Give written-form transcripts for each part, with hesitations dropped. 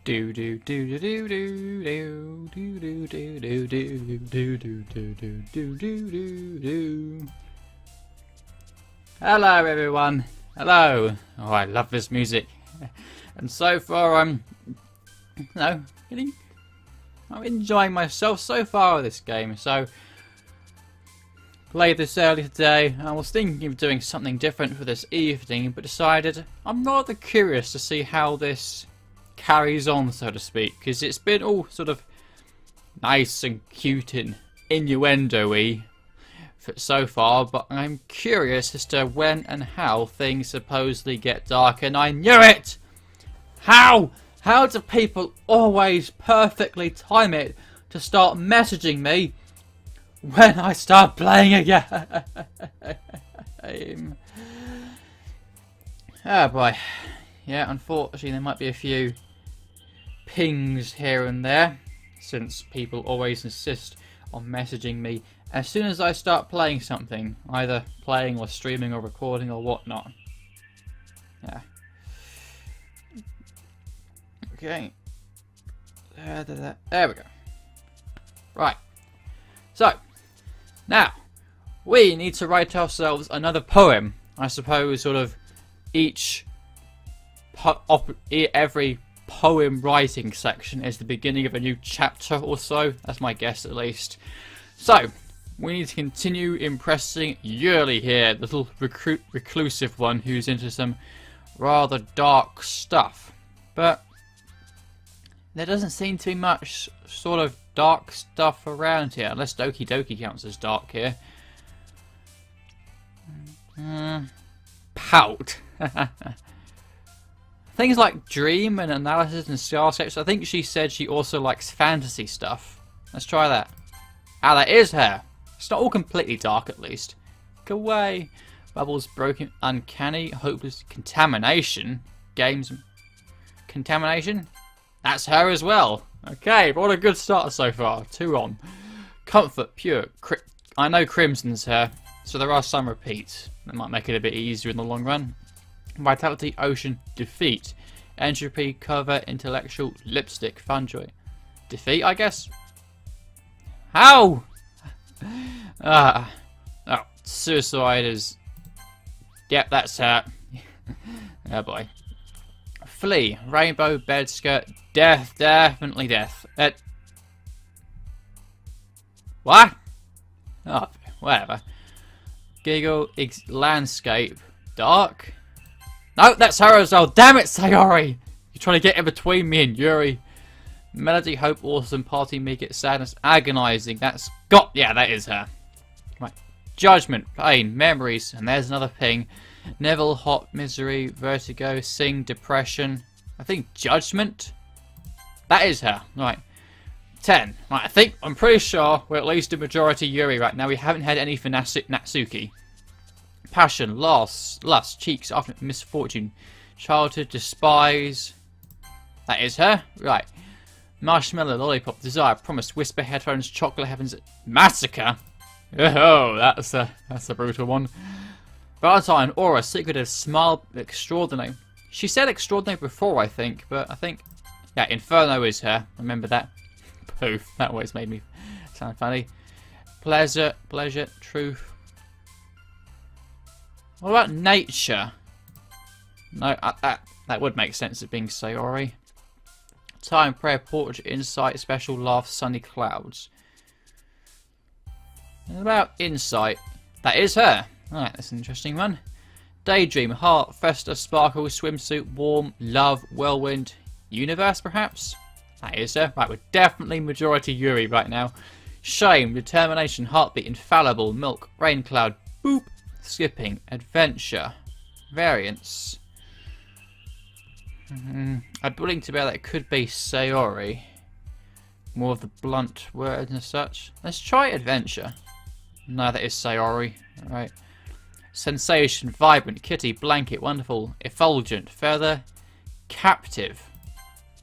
Do do do do do do do do do do do do do do do do do do. Hello everyone. Hello. Oh, I love this music. And so far I'm enjoying myself so far with this game. So played this earlier today. I was thinking of doing something different for this evening, but decided I'm rather curious to see how this carries on, so to speak, because it's been all sort of nice and cute and innuendo-y so far, but I'm curious as to when and how things supposedly get dark, and I knew it! How do people always perfectly time it to start messaging me when I start playing again? Oh boy. Yeah, unfortunately there might be a few pings here and there, since people always insist on messaging me as soon as I start playing something, either playing or streaming or recording or whatnot. Yeah. Okay. There we go. Right. So, now, we need to write ourselves another poem. I suppose sort of every poem writing section is the beginning of a new chapter or so. That's my guess at least. So, we need to continue impressing Yuri here, the little reclusive one who's into some rather dark stuff. But there doesn't seem to be much sort of dark stuff around here, unless Doki Doki counts as dark here. Pout. Things like dream and analysis and starscapes. I think she said she also likes fantasy stuff. Let's try that. Ah, that is her. It's not all completely dark, at least. Go away. Bubbles broken, uncanny, hopeless, contamination. Games. Contamination? That's her as well. Okay, what a good start so far. 2 on. Comfort, pure. I know Crimson's her, so there are some repeats. That might make it a bit easier in the long run. Vitality, ocean, defeat. Entropy, cover, intellectual, lipstick, funjoy. Defeat, I guess? How? Oh, suicide is... Yep, that's her. Oh boy. Flee, rainbow, bed skirt, death, definitely death. What? Oh, whatever. Giggle, landscape, dark. No, that's her as well. Damn it, Sayori! You're trying to get in between me and Yuri. Melody, hope, awesome, party, make it, sadness, agonizing. That's got... Yeah, that is her. Right. Judgment, pain, memories, and there's another ping. Neville, hot, misery, vertigo, sing, depression. I think judgment. That is her. Right. 10. Right, I'm pretty sure we're at least a majority Yuri right now. We haven't had any for Natsuki. Passion, loss, lust, cheeks, after misfortune, childhood, despise. That is her. Right. Marshmallow, lollipop, desire, promise, whisper, headphones, chocolate, heavens, massacre. Oh, that's a brutal one. Valentine, aura, secretive, smile, extraordinary. She said extraordinary before, I think, but I think... Yeah, Inferno is her. Remember that. Poof, that always made me sound funny. Pleasure, truth. What about nature? No, that would make sense of being Sayori. Time, prayer, portrait, insight, special, laugh, sunny clouds. And about insight. That is her. Alright, that's an interesting one. Daydream, heart, festa, sparkle, swimsuit, warm, love, whirlwind, universe perhaps? That is her. Right, we're definitely majority Yuri right now. Shame, determination, heartbeat, infallible, milk, rain cloud, boop, skipping, adventure, variance. I'm willing to bet that it could be Sayori. More of the blunt words and such. Let's try adventure. No, that is Sayori. Alright. Sensation, vibrant, kitty, blanket, wonderful, effulgent, feather, captive.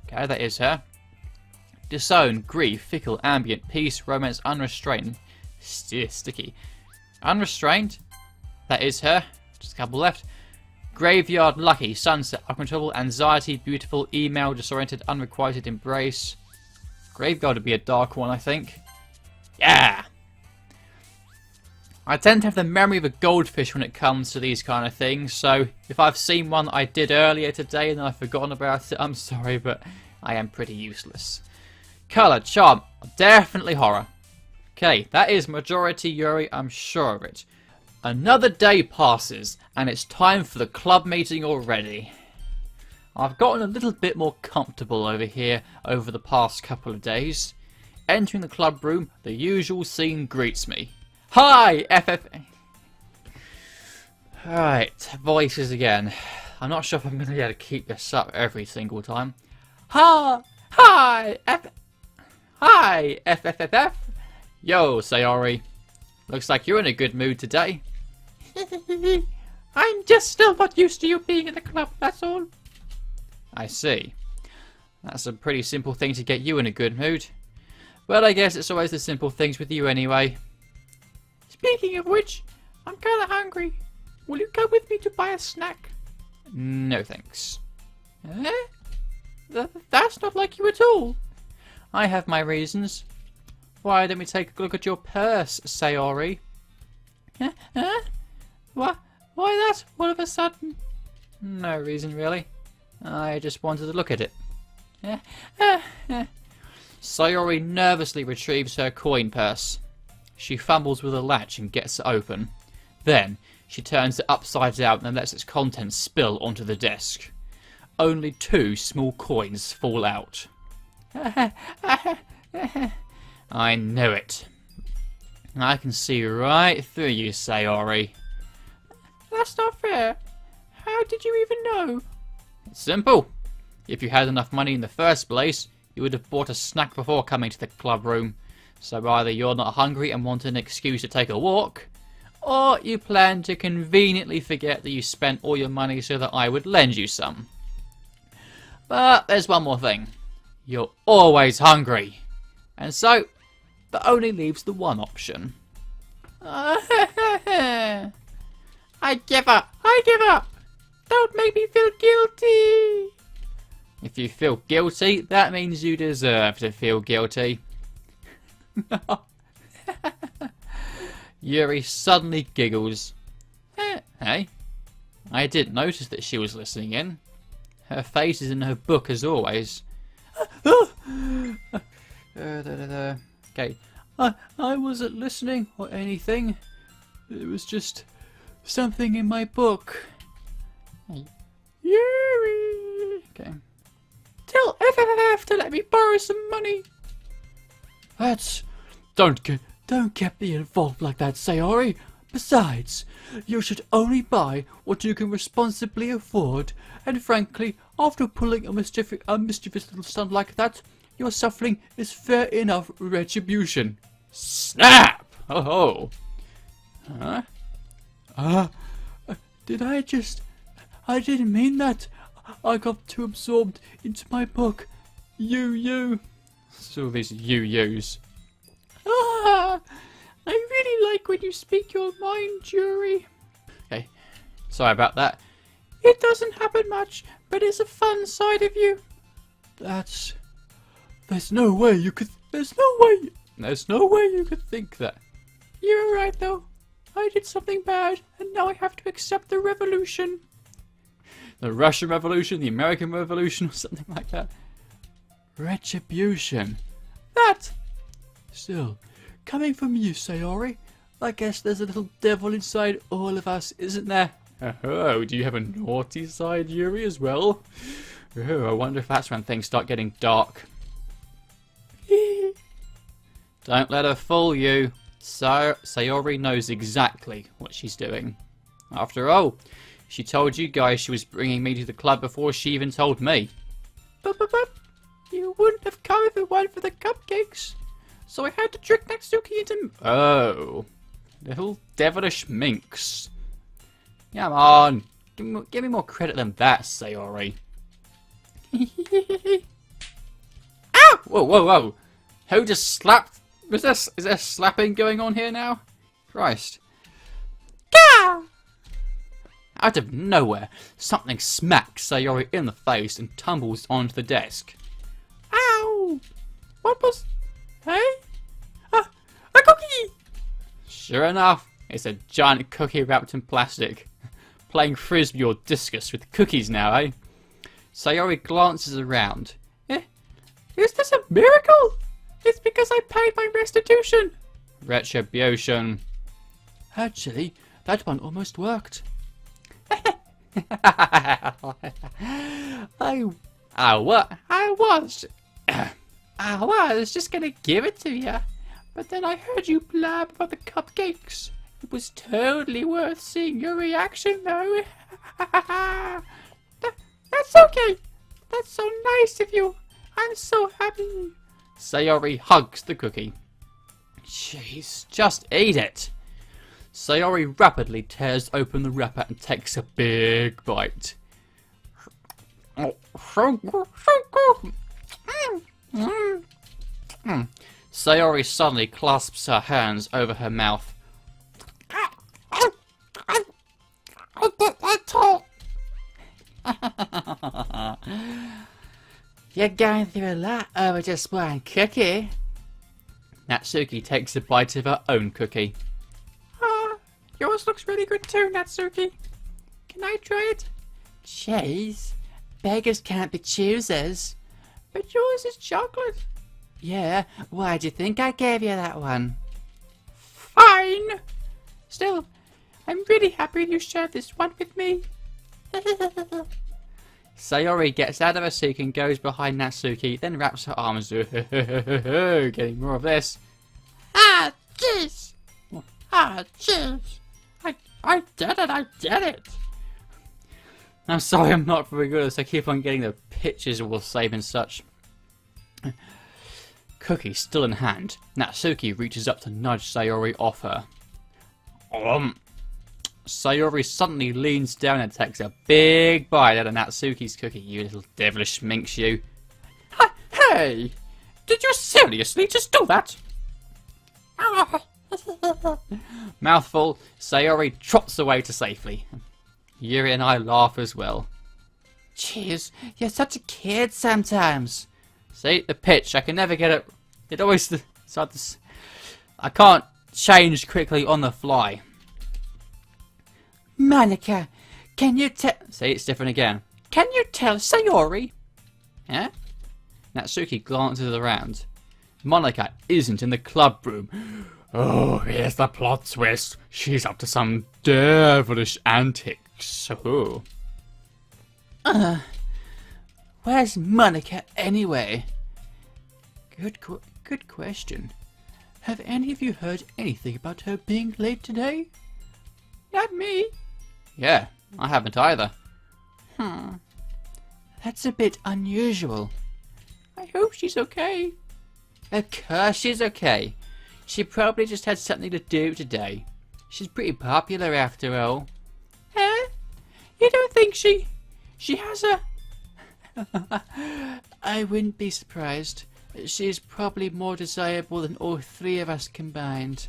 Okay, that is her. Disown, grief, fickle, ambient, peace, romance, unrestrained, sticky. Unrestrained. That is her. Just a couple left. Graveyard, lucky, sunset, uncontrollable, anxiety, beautiful, email, disoriented, unrequited, embrace. Graveyard would be a dark one, I think. Yeah! I tend to have the memory of a goldfish when it comes to these kind of things, so if I've seen one that I did earlier today and I've forgotten about it, I'm sorry, but I am pretty useless. Colour, charm, definitely horror. Okay, that is majority Yuri, I'm sure of it. Another day passes, and it's time for the club meeting already. I've gotten a little bit more comfortable over here over the past couple of days. Entering the club room, the usual scene greets me. Hi, ffff. Alright, voices again. I'm not sure if I'm going to be able to keep this up every single time. Hi, fff. Yo, Sayori. Looks like you're in a good mood today. I'm just still not used to you being in the club, that's all. I see. That's a pretty simple thing to get you in a good mood. Well, I guess it's always the simple things with you anyway. Speaking of which, I'm kinda hungry. Will you come with me to buy a snack? No thanks. That's not like you at all. I have my reasons. Why don't we take a look at your purse, Sayori? Why that all of a sudden? No reason really. I just wanted to look at it. Sayori nervously retrieves her coin purse. She fumbles with a latch and gets it open. Then, she turns it upside down and lets its contents spill onto the desk. Only 2 small coins fall out. I knew it. I can see right through you, Sayori. That's not fair. How did you even know? It's simple. If you had enough money in the first place, you would have bought a snack before coming to the club room. So either you're not hungry and want an excuse to take a walk, or you plan to conveniently forget that you spent all your money so that I would lend you some. But there's one more thing. You're always hungry. And so, that only leaves the one option. I give up. I give up. Don't make me feel guilty. If you feel guilty, that means you deserve to feel guilty. Yuri suddenly giggles. Hey, I didn't notice that she was listening in. Her face is in her book as always. Okay, I wasn't listening or anything. It was just something in my book. Yuri! Okay. Tell ffff to let me borrow some money. Don't get me involved like that, Sayori. Besides, you should only buy what you can responsibly afford, and frankly, after pulling a mischievous little stunt like that, your suffering is fair enough retribution. Snap! Oh. Huh? I didn't mean that. I got too absorbed into my book. You. So these you-yous. I really like when you speak your mind, Yuri. Okay, sorry about that. It doesn't happen much, but it's a fun side of you. There's no way you could think that. You're right though. I did something bad, and now I have to accept the revolution. The Russian Revolution, the American Revolution, or something like that. Retribution. That. Still, coming from you, Sayori, I guess there's a little devil inside all of us, isn't there? Oh, do you have a naughty side, Yuri, as well? Oh, I wonder if that's when things start getting dark. Don't let her fool you. Sayori knows exactly what she's doing. After all, she told you guys she was bringing me to the club before she even told me. But you wouldn't have come if it weren't for the cupcakes. So I had to trick Natsuki into... Oh. Little devilish minx. Come on. Give me more credit than that, Sayori. Ow! Whoa. Who just slapped... Is there slapping going on here now? Christ. Gah! Out of nowhere, something smacks Sayori in the face and tumbles onto the desk. Ow! What was... Hey? A cookie! Sure enough, it's a giant cookie wrapped in plastic. Playing frisbee or discus with cookies now, eh? Sayori glances around. Is this a miracle? It's because I paid my restitution. Retribution. Actually, that one almost worked. I was just gonna give it to you, but then I heard you blab about the cupcakes. It was totally worth seeing your reaction, though. That's okay. That's so nice of you. I'm so happy. Sayori hugs the cookie. Jeez, just eat it. Sayori rapidly tears open the wrapper and takes a big bite. Oh, so good, so good. Sayori suddenly clasps her hands over her mouth. You're going through a lot over just one cookie. Natsuki takes a bite of her own cookie. Yours looks really good too, Natsuki. Can I try it? Jeez, beggars can't be choosers. But yours is chocolate. Yeah, why do you think I gave you that one? Fine. Still, I'm really happy you shared this one with me. Sayori gets out of her seat and goes behind Natsuki, then wraps her arms. Getting more of this. Ah, jeez. Ah, jeez. I did it. I'm sorry, I'm not very good at this. I keep on getting the pictures we'll save and such. Cookie still in hand, Natsuki reaches up to nudge Sayori off her. Sayori suddenly leans down and takes a big bite out of Natsuki's cookie. You little devilish minx, you. Hey! Did you seriously just do that? Mouthful, Sayori trots away to safely. Yuri and I laugh as well. Jeez, you're such a kid sometimes. See, the pitch, I can never get it. It always... I can't change quickly on the fly. Monika, can you tell... See, it's different again. Can you tell Sayori? Huh? Natsuki glances around. Monika isn't in the club room. Oh, here's the plot twist. She's up to some devilish antics. Oh. Where's Monika anyway? Good question. Have any of you heard anything about her being late today? Not me. Yeah, I haven't either. That's a bit unusual. I hope she's okay. Of course she's okay. She probably just had something to do today. She's pretty popular after all. Huh? You don't think she has a... I wouldn't be surprised. She's probably more desirable than all three of us combined.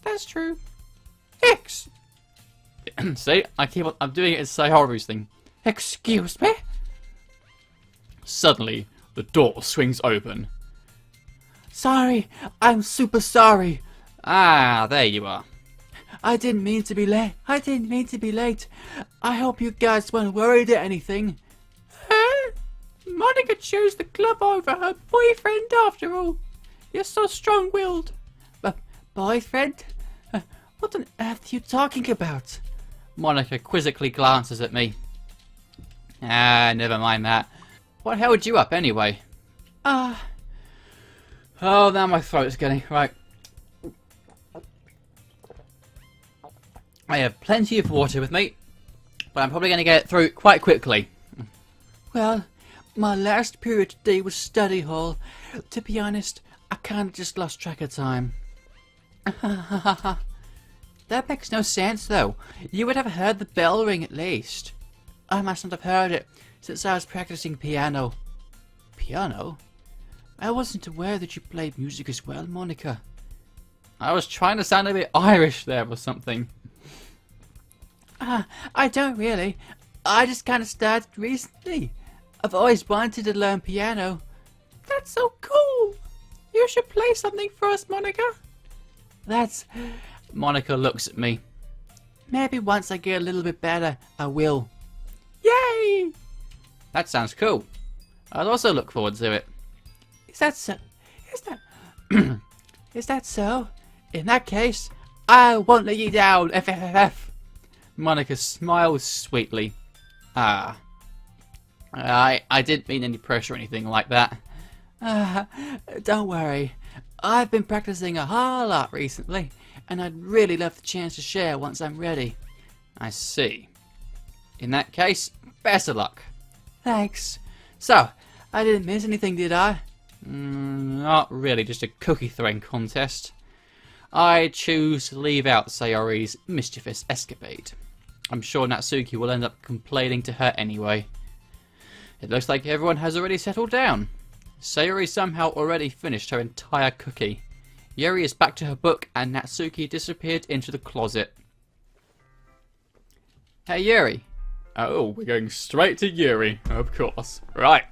That's true. X. See, I'm doing it as Sayori's thing. Excuse me? Suddenly, the door swings open. Sorry, I'm super sorry. Ah, there you are. I didn't mean to be late. I hope you guys weren't worried or anything. Monika chose the club over her boyfriend after all. You're so strong-willed. Boyfriend? What on earth are you talking about? Monika quizzically glances at me. Ah, never mind that. What held you up anyway? Oh, now my throat's getting... Right. I have plenty of water with me, but I'm probably going to get it through quite quickly. Well, my last period today was study hall. To be honest, I kind of just lost track of time. That makes no sense, though. You would have heard the bell ring at least. I mustn't have heard it, since I was practicing piano. Piano? I wasn't aware that you played music as well, Monika. I was trying to sound a bit Irish there or something. I don't really. I just kind of started recently. I've always wanted to learn piano. That's so cool. You should play something for us, Monica. That's... Monica looks at me. Maybe once I get a little bit better, I will. Yay! That sounds cool. I'd also look forward to it. Is that so? Is that so? In that case, I won't let you down, ffff. Monica smiles sweetly. I didn't mean any pressure or anything like that. Don't worry. I've been practicing a whole lot recently, and I'd really love the chance to share once I'm ready. I see. In that case, best of luck. Thanks. So, I didn't miss anything, did I? Not really, just a cookie throwing contest. I choose to leave out Sayori's mischievous escapade. I'm sure Natsuki will end up complaining to her anyway. It looks like everyone has already settled down. Sayori somehow already finished her entire cookie. Yuri is back to her book and Natsuki disappeared into the closet. Hey Yuri. Oh, we're going straight to Yuri, of course. Right.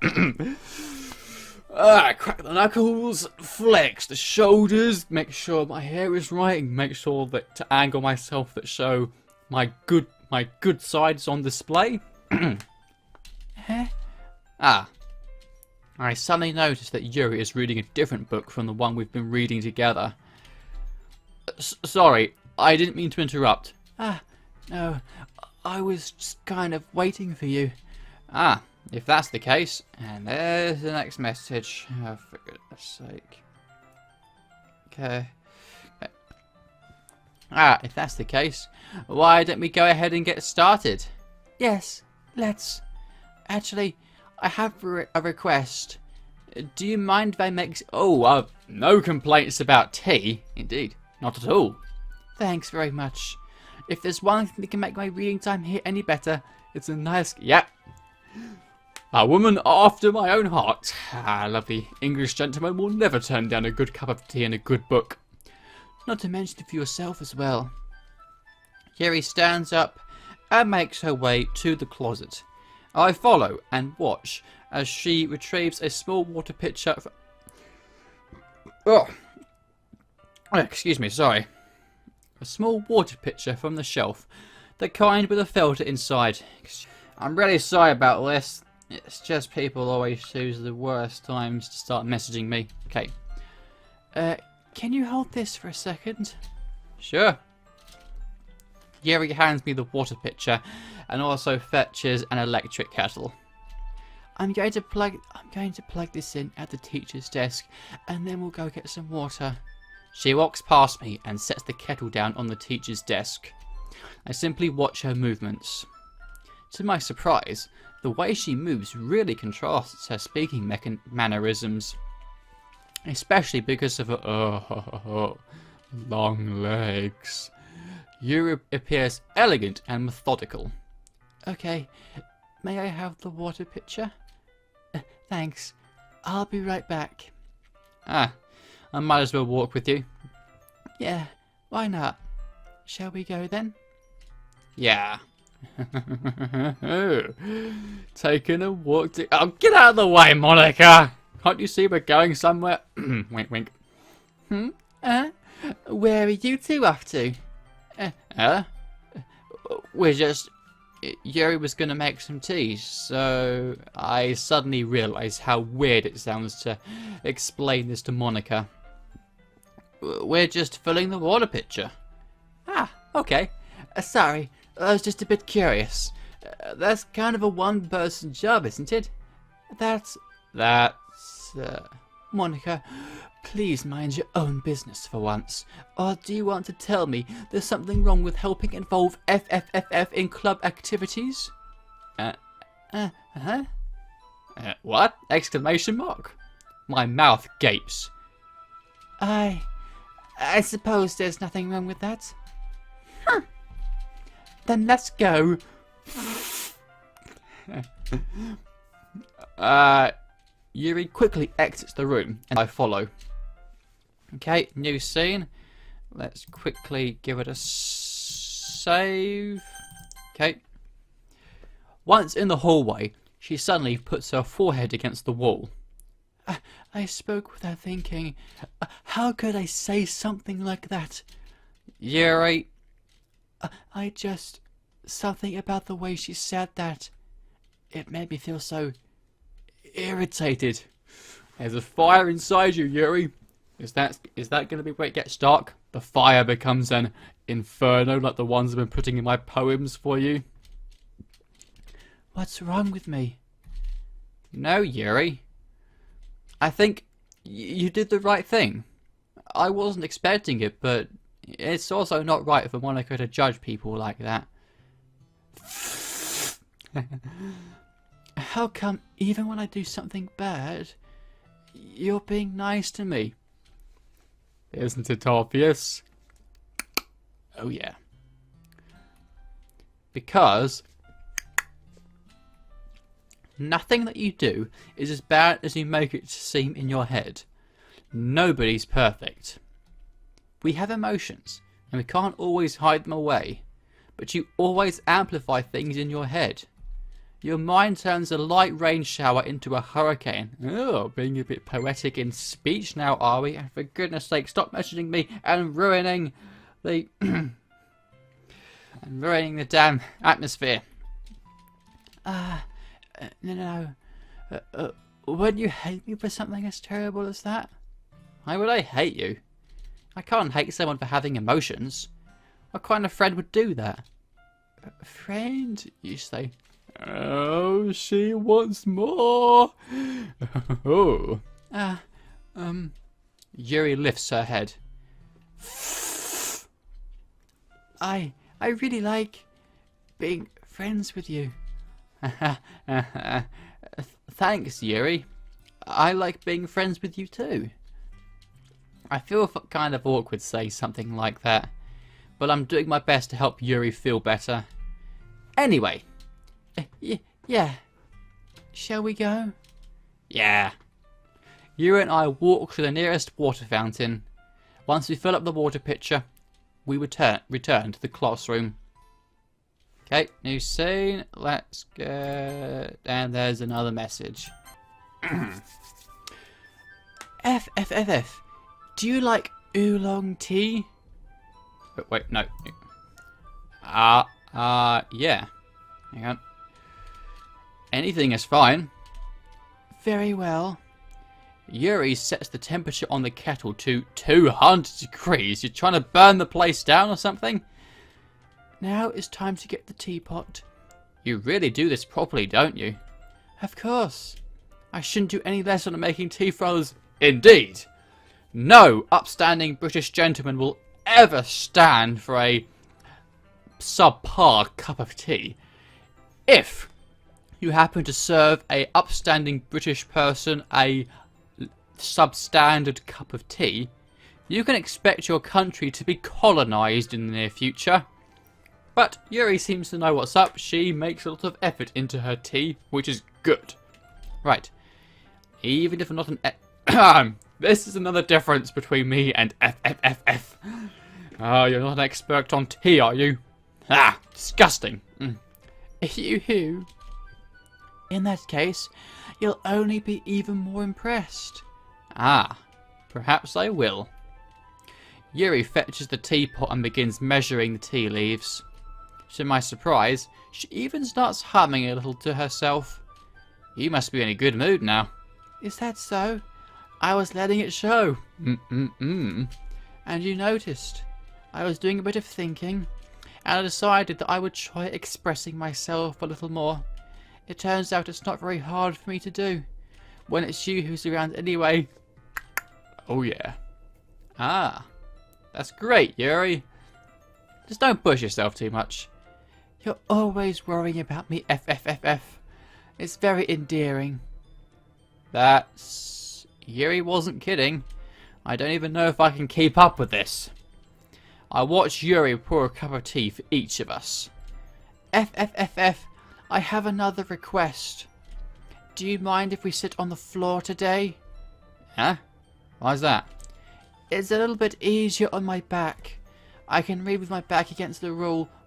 Crack the knuckles, flex the shoulders, make sure my hair is right, and make sure that to angle myself that show my good sides on display. Huh? I suddenly noticed that Yuri is reading a different book from the one we've been reading together. Sorry, I didn't mean to interrupt. No. I was just kind of waiting for you. If that's the case, and there's the next message. Oh, for goodness sake. Okay. If that's the case, why don't we go ahead and get started? Yes, let's. Actually, I have a request. Do you mind if I make... Oh, no complaints about tea. Indeed, not at all. Thanks very much. If there's one thing that can make my reading time here any better, it's a nice... Yep. A woman after my own heart. A lovely English gentleman will never turn down a good cup of tea and a good book. Not to mention it for yourself as well. Yuri stands up and makes her way to the closet. I follow and watch as she retrieves a small water pitcher. Excuse me, sorry. A small water pitcher from the shelf, the kind with a filter inside. I'm really sorry about this. It's just people always choose the worst times to start messaging me. Okay. Can you hold this for a second? Sure. Yuri hands me the water pitcher and also fetches an electric kettle. I'm going to plug this in at the teacher's desk, and then we'll go get some water. She walks past me and sets the kettle down on the teacher's desk. I simply watch her movements. To my surprise, the way she moves really contrasts her speaking mannerisms. Especially because of her long legs. Yuri appears elegant and methodical. Okay, may I have the water pitcher? Thanks. I'll be right back. I might as well walk with you. Yeah, why not? Shall we go then? Yeah. Taking a walk to... Oh, get out of the way, Monica! Can't you see we're going somewhere? Wink, wink. Where are you two off to? We're just... Yuri was going to make some tea, so I suddenly realised how weird it sounds to explain this to Monica. We're just filling the water pitcher. Okay. Sorry, I was just a bit curious. That's kind of a one-person job, isn't it? That's... Monica, please mind your own business for once. Or do you want to tell me there's something wrong with helping involve ffff in club activities? What? Exclamation mark. My mouth gapes. I suppose there's nothing wrong with that. Then let's go. Yuri quickly exits the room and I follow. Okay, new scene. Let's quickly give it a save. Okay. Once in the hallway, she suddenly puts her forehead against the wall. I spoke without thinking. How could I say something like that? Yuri. I just... Something about the way she said that. It made me feel so... irritated. There's a fire inside you, Yuri. Is that going to be where it gets dark? The fire becomes an inferno like the ones I've been putting in my poems for you? What's wrong with me? No, Yuri. I think you did the right thing. I wasn't expecting it, but it's also not right for Monica to judge people like that. How come even when I do something bad, you're being nice to me? Isn't it obvious? Oh yeah. Because nothing that you do is as bad as you make it seem in your head. Nobody's perfect. We have emotions, and we can't always hide them away. But you always amplify things in your head. Your mind turns a light rain shower into a hurricane. Oh, being a bit poetic in speech now, are we? And for goodness sake, stop messaging me and ruining the... and ruining the damn atmosphere. No. Wouldn't you hate me for something as terrible as that? Why would I hate you? I can't hate someone for having emotions. What kind of friend would do that? Friend, you say? Oh, she wants more. Oh. Yuri lifts her head. I really like being friends with you. Thanks, Yuri. I like being friends with you too. I feel kind of awkward saying something like that, but I'm doing my best to help Yuri feel better. Anyway. Yeah. Shall we go? Yeah. Yuri and I walk to the nearest water fountain. Once we fill up the water pitcher, we return to the classroom. Okay, new scene. Let's go. And there's another message. ffff. Do you like oolong tea? Wait, no. Yeah. Hang on. Anything is fine. Very well. Yuri sets the temperature on the kettle to 200 degrees. You're trying to burn the place down or something? Now it's time to get the teapot. You really do this properly, don't you? Of course. I shouldn't do any less on making tea for others. Indeed. No upstanding British gentleman will ever stand for a subpar cup of tea. If you happen to serve a upstanding British person a substandard cup of tea, you can expect your country to be colonised in the near future. But Yuri seems to know what's up. She makes a lot of effort into her tea, which is good. Right. Even if I'm not an... This is another difference between me and ffff. Oh, you're not an expert on tea, are you? Ah, disgusting. You. In that case, you'll only be even more impressed. Ah, perhaps I will. Yuri fetches the teapot and begins measuring the tea leaves. To my surprise, she even starts humming a little to herself. You must be in a good mood now. Is that so? I was letting it show. And you noticed. I was doing a bit of thinking, and I decided that I would try expressing myself a little more. It turns out it's not very hard for me to do, when it's you who's around anyway. Oh yeah. Ah, that's great, Yuri. Just don't push yourself too much. You're always worrying about me, ffff. It's very endearing. Yuri wasn't kidding. I don't even know if I can keep up with this. I watched Yuri pour a cup of tea for each of us. ffff, I have another request. Do you mind if we sit on the floor today? Huh? Why's that? It's a little bit easier on my back. I can read with my back against the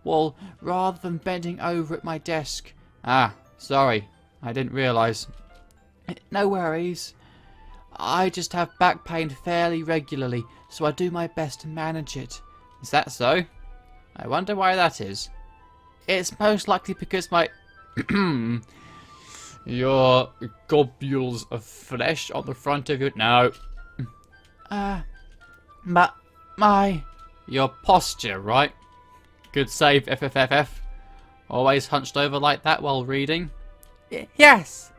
Well, rather than bending over at my desk. Ah, sorry. I didn't realise. No worries. I just have back pain fairly regularly, so I do my best to manage it. Is that so? I wonder why that is. It's most likely because my... Your globules of flesh on the front of your... No. But my... Your posture, right? Good save, ffff. Always hunched over like that while reading? Yes!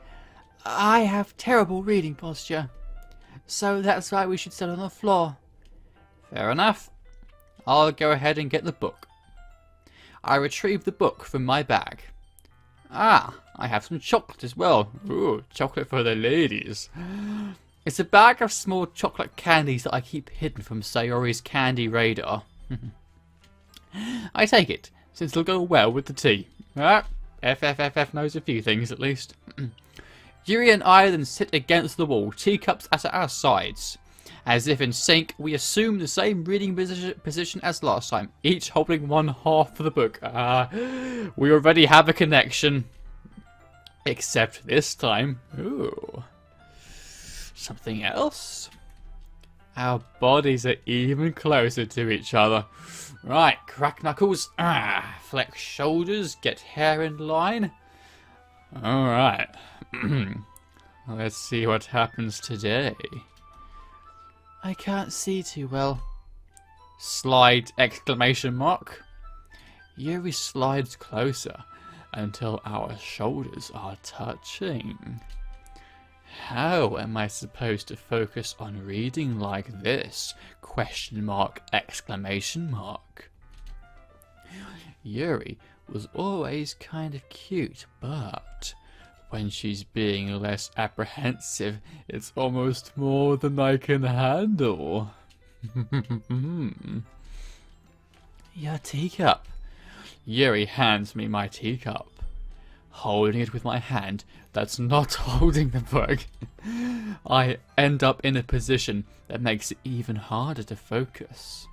I have terrible reading posture. So that's why we should sit on the floor. Fair enough. I'll go ahead and get the book. I retrieve the book from my bag. Ah, I have some chocolate as well. Ooh, chocolate for the ladies. It's a bag of small chocolate candies that I keep hidden from Sayori's candy radar. I take it, since it'll go well with the tea. Ah, FFFF knows a few things at least. Yuri and I then sit against the wall, teacups at our sides. As if in sync, we assume the same reading position as last time, each holding one half of the book. We already have a connection. Except this time. Ooh. Something else? Our bodies are even closer to each other. Right, crack knuckles. Flex shoulders, get hair in line. Alright. Let's see what happens today. I can't see too well. Slide exclamation mark. Yuri slides closer until our shoulders are touching. How am I supposed to focus on reading like this? Question mark, exclamation mark. Yuri was always kind of cute, but when she's being less apprehensive, it's almost more than I can handle. Your teacup. Yuri hands me my teacup. Holding it with my hand that's not holding the book, I end up in a position that makes it even harder to focus.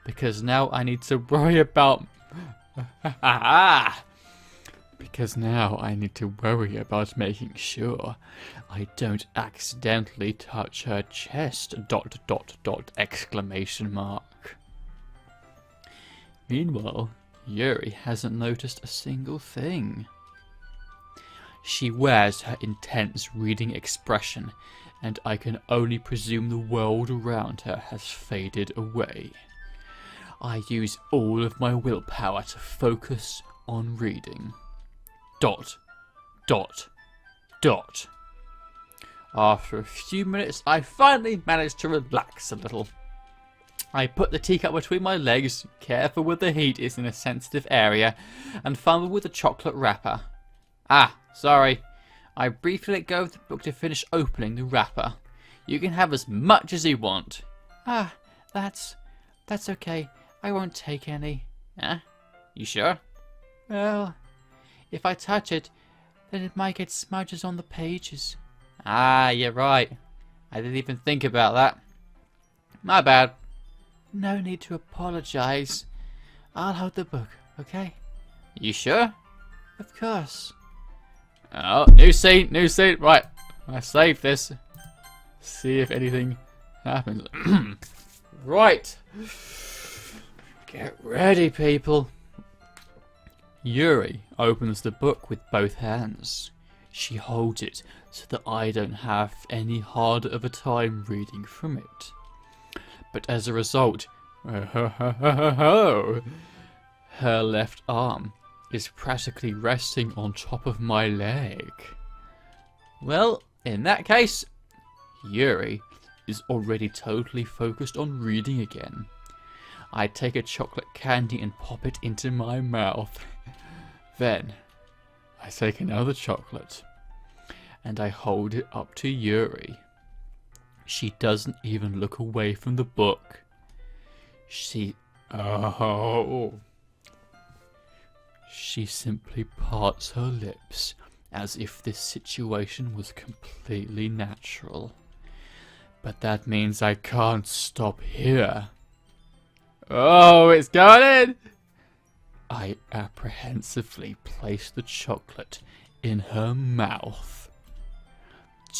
Because now I need to worry about... Because now I need to worry about making sure I don't accidentally touch her chest, ... exclamation mark. Meanwhile, Yuri hasn't noticed a single thing. She wears her intense reading expression, and I can only presume the world around her has faded away. I use all of my willpower to focus on reading. ... After a few minutes, I finally manage to relax a little. I put the teacup between my legs, careful with the heat is in a sensitive area, and fumble with the chocolate wrapper. Ah, sorry. I briefly let go of the book to finish opening the wrapper. You can have as much as you want. That's okay. I won't take any. Huh? You sure? Well, if I touch it, then it might get smudges on the pages. Ah, you're right. I didn't even think about that. My bad. No need to apologize. I'll hold the book, okay? You sure? Of course. Oh, new scene. Right, I save this. See if anything happens. Right. Get ready, people. Yuri opens the book with both hands. She holds it so that I don't have any harder of a time reading from it. But as a result, her left arm is practically resting on top of my leg. Well, in that case, Yuri is already totally focused on reading again. I take a chocolate candy and pop it into my mouth. Then, I take another chocolate and I hold it up to Yuri. She doesn't even look away from the book. She simply parts her lips as if this situation was completely natural. But that means I can't stop here. Oh, it's going in! I apprehensively place the chocolate in her mouth.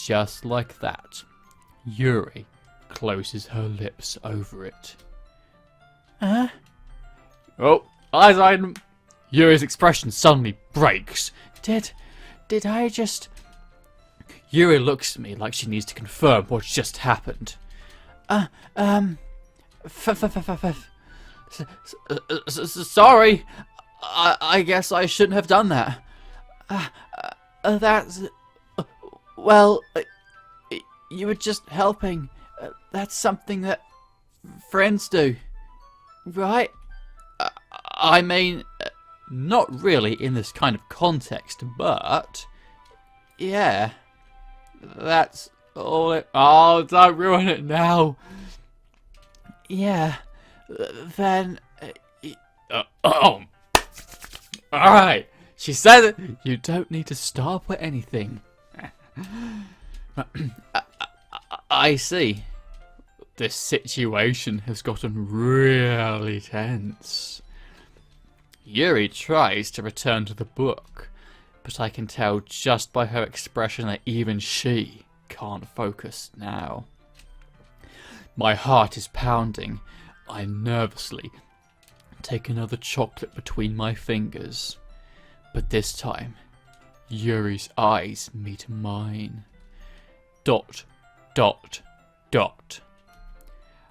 Just like that, Yuri closes her lips over it. Huh? Oh, eyes on! Yuri's expression suddenly breaks. Did I just... Yuri looks at me like she needs to confirm what's just happened. Sorry. I guess I shouldn't have done that. That's... Well, you were just helping. That's something that friends do, right? I mean, not really in this kind of context, but... Yeah. That's all it... Oh, don't ruin it now. Yeah. Then... Alright, she said it. You don't need to stop or anything. I see. This situation has gotten really tense. Yuri tries to return to the book, but I can tell just by her expression that even she can't focus now. My heart is pounding. I nervously take another chocolate between my fingers, but this time Yuri's eyes meet mine. ...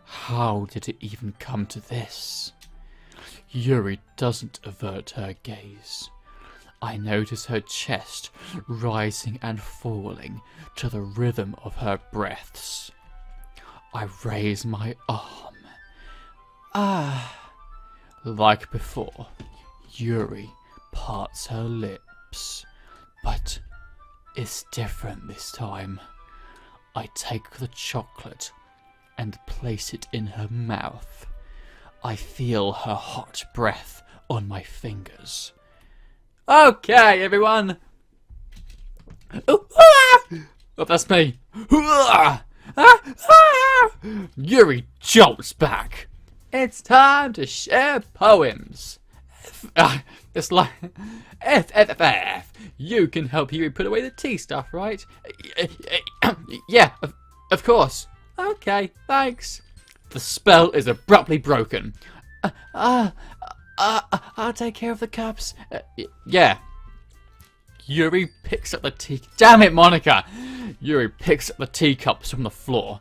How did it even come to this? Yuri doesn't avert her gaze. I notice her chest rising and falling to the rhythm of her breaths. I raise my arm. Like before, Yuri parts her lips, but it's different this time. I take the chocolate and place it in her mouth. I feel her hot breath on my fingers. Okay, everyone. Oh, that's me. Yuri jumps back. It's time to share poems. It's like ffff. You can help Yuri put away the tea stuff, right? Yeah, of course. Okay, thanks. The spell is abruptly broken. I'll take care of the cups. Yeah. Yuri picks up the tea... Damn it, Monica! Yuri picks up the teacups from the floor.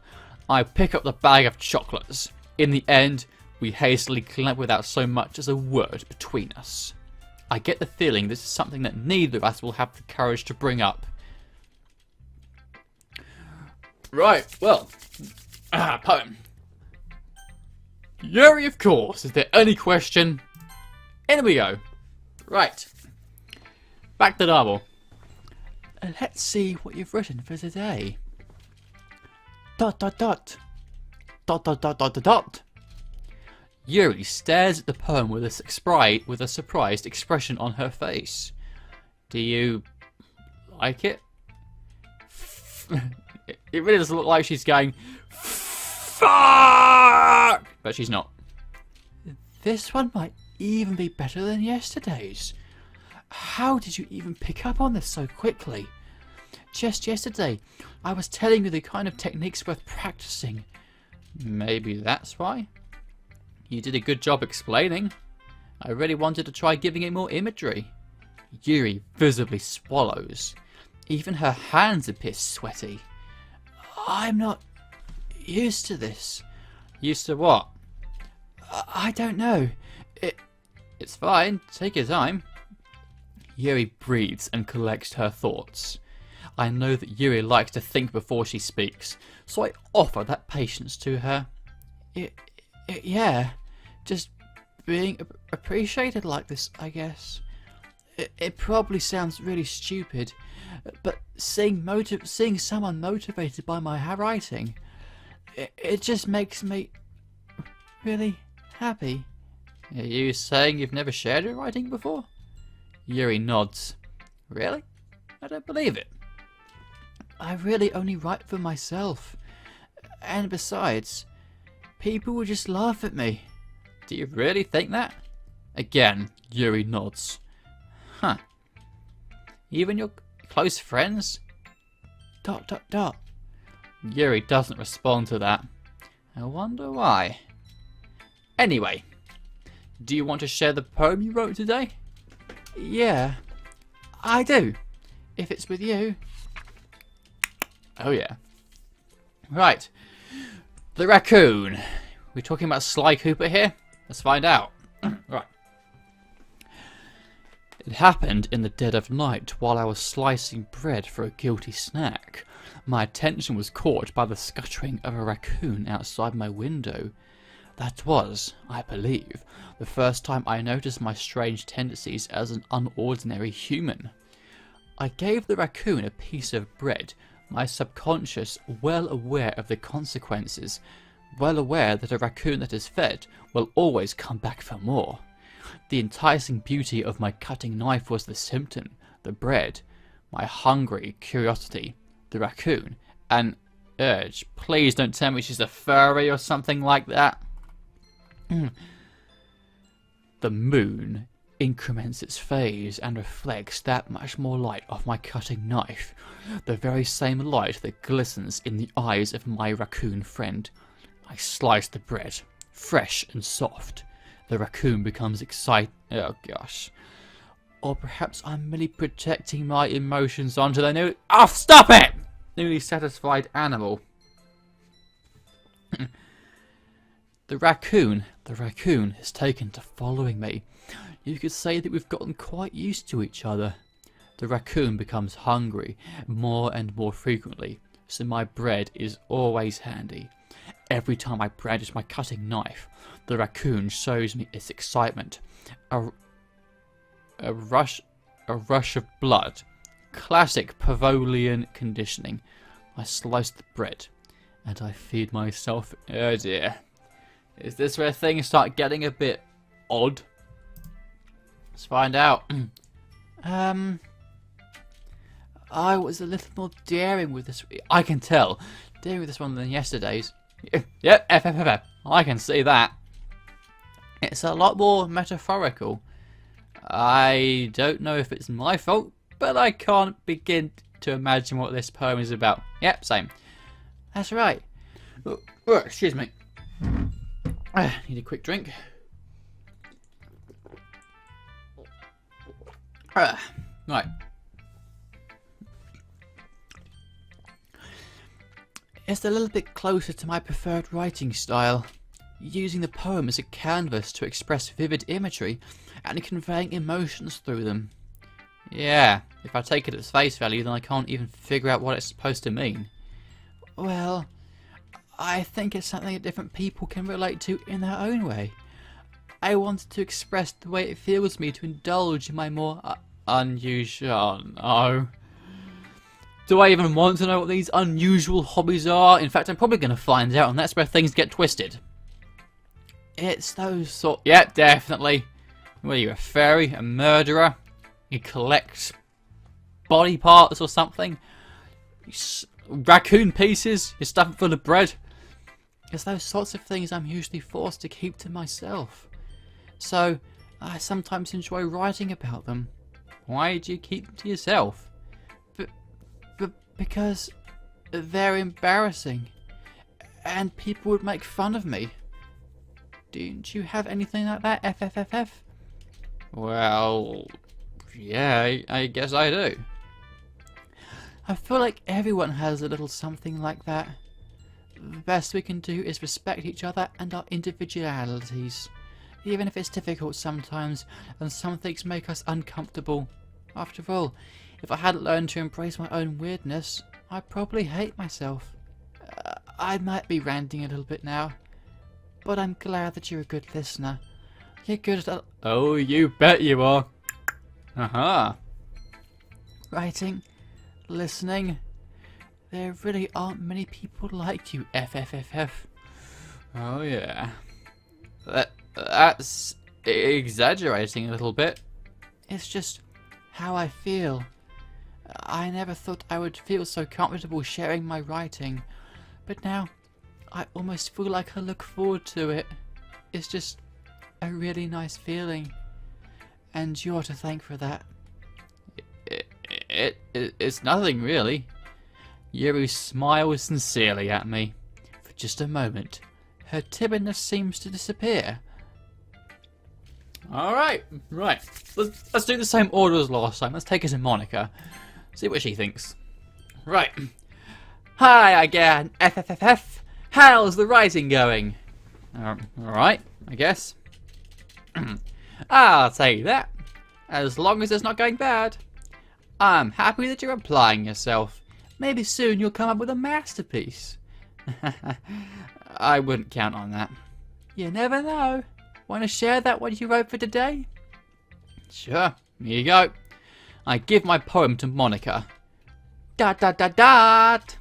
I pick up the bag of chocolates. In the end, we hastily clean up without so much as a word between us. I get the feeling this is something that neither of us will have the courage to bring up. Right, well... poem. Yuri, of course. Is there any question? In we go. Right. Back to novel. Let's see what you've written for today. ... Yuri stares at the poem with a surprised expression on her face. Do you like it? It really doesn't look like she's going, fuck! But she's not. This one might even be better than yesterday's. How did you even pick up on this so quickly? Just yesterday, I was telling you the kind of techniques worth practicing. Maybe that's why. You did a good job explaining. I really wanted to try giving it more imagery. Yuri visibly swallows. Even her hands appear sweaty. I'm not used to this. Used to what? I don't know. It's fine. Take your time. Yuri breathes and collects her thoughts. I know that Yuri likes to think before she speaks, so I offer that patience to her. Yeah, just being appreciated like this, I guess. It probably sounds really stupid, but seeing someone motivated by my writing, it just makes me really happy. Are you saying you've never shared your writing before? Yuri nods. Really? I don't believe it. I really only write for myself. And besides, people will just laugh at me. Do you really think that? Again, Yuri nods. Huh. Even your close friends? ... Yuri doesn't respond to that. I wonder why. Anyway, do you want to share the poem you wrote today? Yeah, I do. If it's with you. Oh yeah. Right. The raccoon. We're talking about Sly Cooper here? Let's find out. Right. It happened in the dead of night while I was slicing bread for a guilty snack. My attention was caught by the scuttering of a raccoon outside my window. That was, I believe, the first time I noticed my strange tendencies as an unordinary human. I gave the raccoon a piece of bread, my subconscious well aware of the consequences, well aware that a raccoon that is fed will always come back for more. The enticing beauty of my cutting knife was the symptom, the bread, my hungry curiosity, the raccoon, an urge. Please don't tell me she's a furry or something like that. The moon increments its phase and reflects that much more light off my cutting knife, the very same light that glistens in the eyes of my raccoon friend. I slice the bread, fresh and soft. The raccoon becomes excited. Oh gosh. Or perhaps I'm merely projecting my emotions onto the new... Oh, stop it! Newly satisfied animal. The raccoon has taken to following me. You could say that we've gotten quite used to each other. The raccoon becomes hungry more and more frequently, so my bread is always handy. Every time I brandish my cutting knife, the raccoon shows me its excitement. A rush of blood. Classic Pavlovian conditioning. I slice the bread, and I feed myself. Oh dear. Is this where things start getting a bit odd? Let's find out. I was a little more daring with this. I can tell. Daring with this one than yesterday's. Yep, ffff. I can see that. It's a lot more metaphorical. I don't know if it's my fault, but I can't begin to imagine what this poem is about. Yep, same. That's right. Oh, excuse me. Need a quick drink. Right. It's a little bit closer to my preferred writing style, using the poem as a canvas to express vivid imagery and conveying emotions through them. Yeah, if I take it at face value, then I can't even figure out what it's supposed to mean. Well, I think it's something that different people can relate to in their own way. I wanted to express the way it feels me to indulge in my more unusual. No. Do I even want to know what these unusual hobbies are? In fact, I'm probably going to find out, and that's where things get twisted. It's those sort... Yep, definitely. What are you, a fairy? A murderer? You collect body parts or something? Raccoon pieces? You stuff it full of bread? It's those sorts of things I'm usually forced to keep to myself. So, I sometimes enjoy writing about them. Why do you keep them to yourself? Because they're embarrassing. And people would make fun of me. Don't you have anything like that, ffff? Well, yeah, I guess I do. I feel like everyone has a little something like that. The best we can do is respect each other and our individualities. Even if it's difficult sometimes, and some things make us uncomfortable. After all, if I hadn't learned to embrace my own weirdness, I'd probably hate myself. I might be ranting a little bit now, but I'm glad that you're a good listener. You're good at... Oh, you bet you are. Uh-huh. Writing, listening. There really aren't many people like you, ffff. Oh, yeah. That's exaggerating a little bit. It's just how I feel. I never thought I would feel so comfortable sharing my writing, but now I almost feel like I look forward to it. It's just a really nice feeling. And you're to thank for that. It's nothing really. Yuri smiles sincerely at me. For just a moment, her timidness seems to disappear. Alright, right. Let's do the same order as last time. Let's take it to Monica. See what she thinks. Right. Hi again, ffff. How's the writing going? Alright, I guess. I'll take that. As long as it's not going bad. I'm happy that you're applying yourself. Maybe soon you'll come up with a masterpiece. I wouldn't count on that. You never know. Want to share that what you wrote for today? Sure, here you go. I give my poem to Monica. Dot dot dot dot.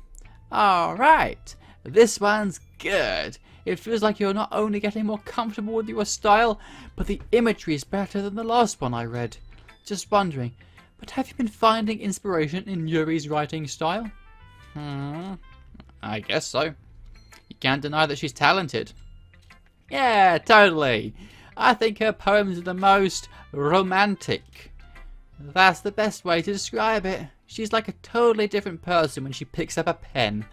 Alright, this one's good. It feels like you're not only getting more comfortable with your style, but the imagery is better than the last one I read. Just wondering, but have you been finding inspiration in Yuri's writing style? I guess so. You can't deny that she's talented. Yeah, totally. I think her poems are the most romantic. That's the best way to describe it. She's like a totally different person when she picks up a pen.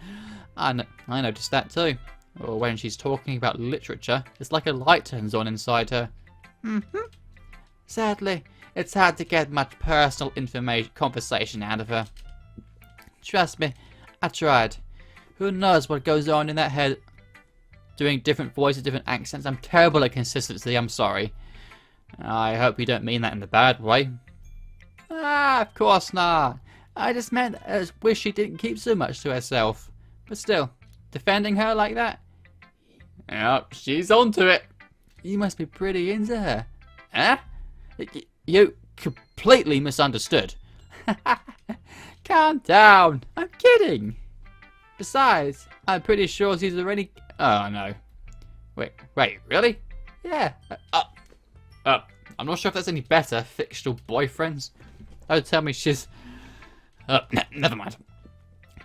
I noticed that too. Or when she's talking about literature, it's like a light turns on inside her. Sadly, it's hard to get much personal conversation out of her. Trust me, I tried. Who knows what goes on in that head? Doing different voices, different accents. I'm terrible at consistency, I'm sorry. I hope you don't mean that in the bad way. Of course not. I just meant I just wish she didn't keep so much to herself. But still, defending her like that? Yep, she's onto it. You must be pretty into her. Huh? You completely misunderstood. Calm down. I'm kidding. Besides, I'm pretty sure she's already... Oh, no. Wait, really? Yeah. I'm not sure if that's any better, fictional boyfriends. Don't tell me she's... never mind.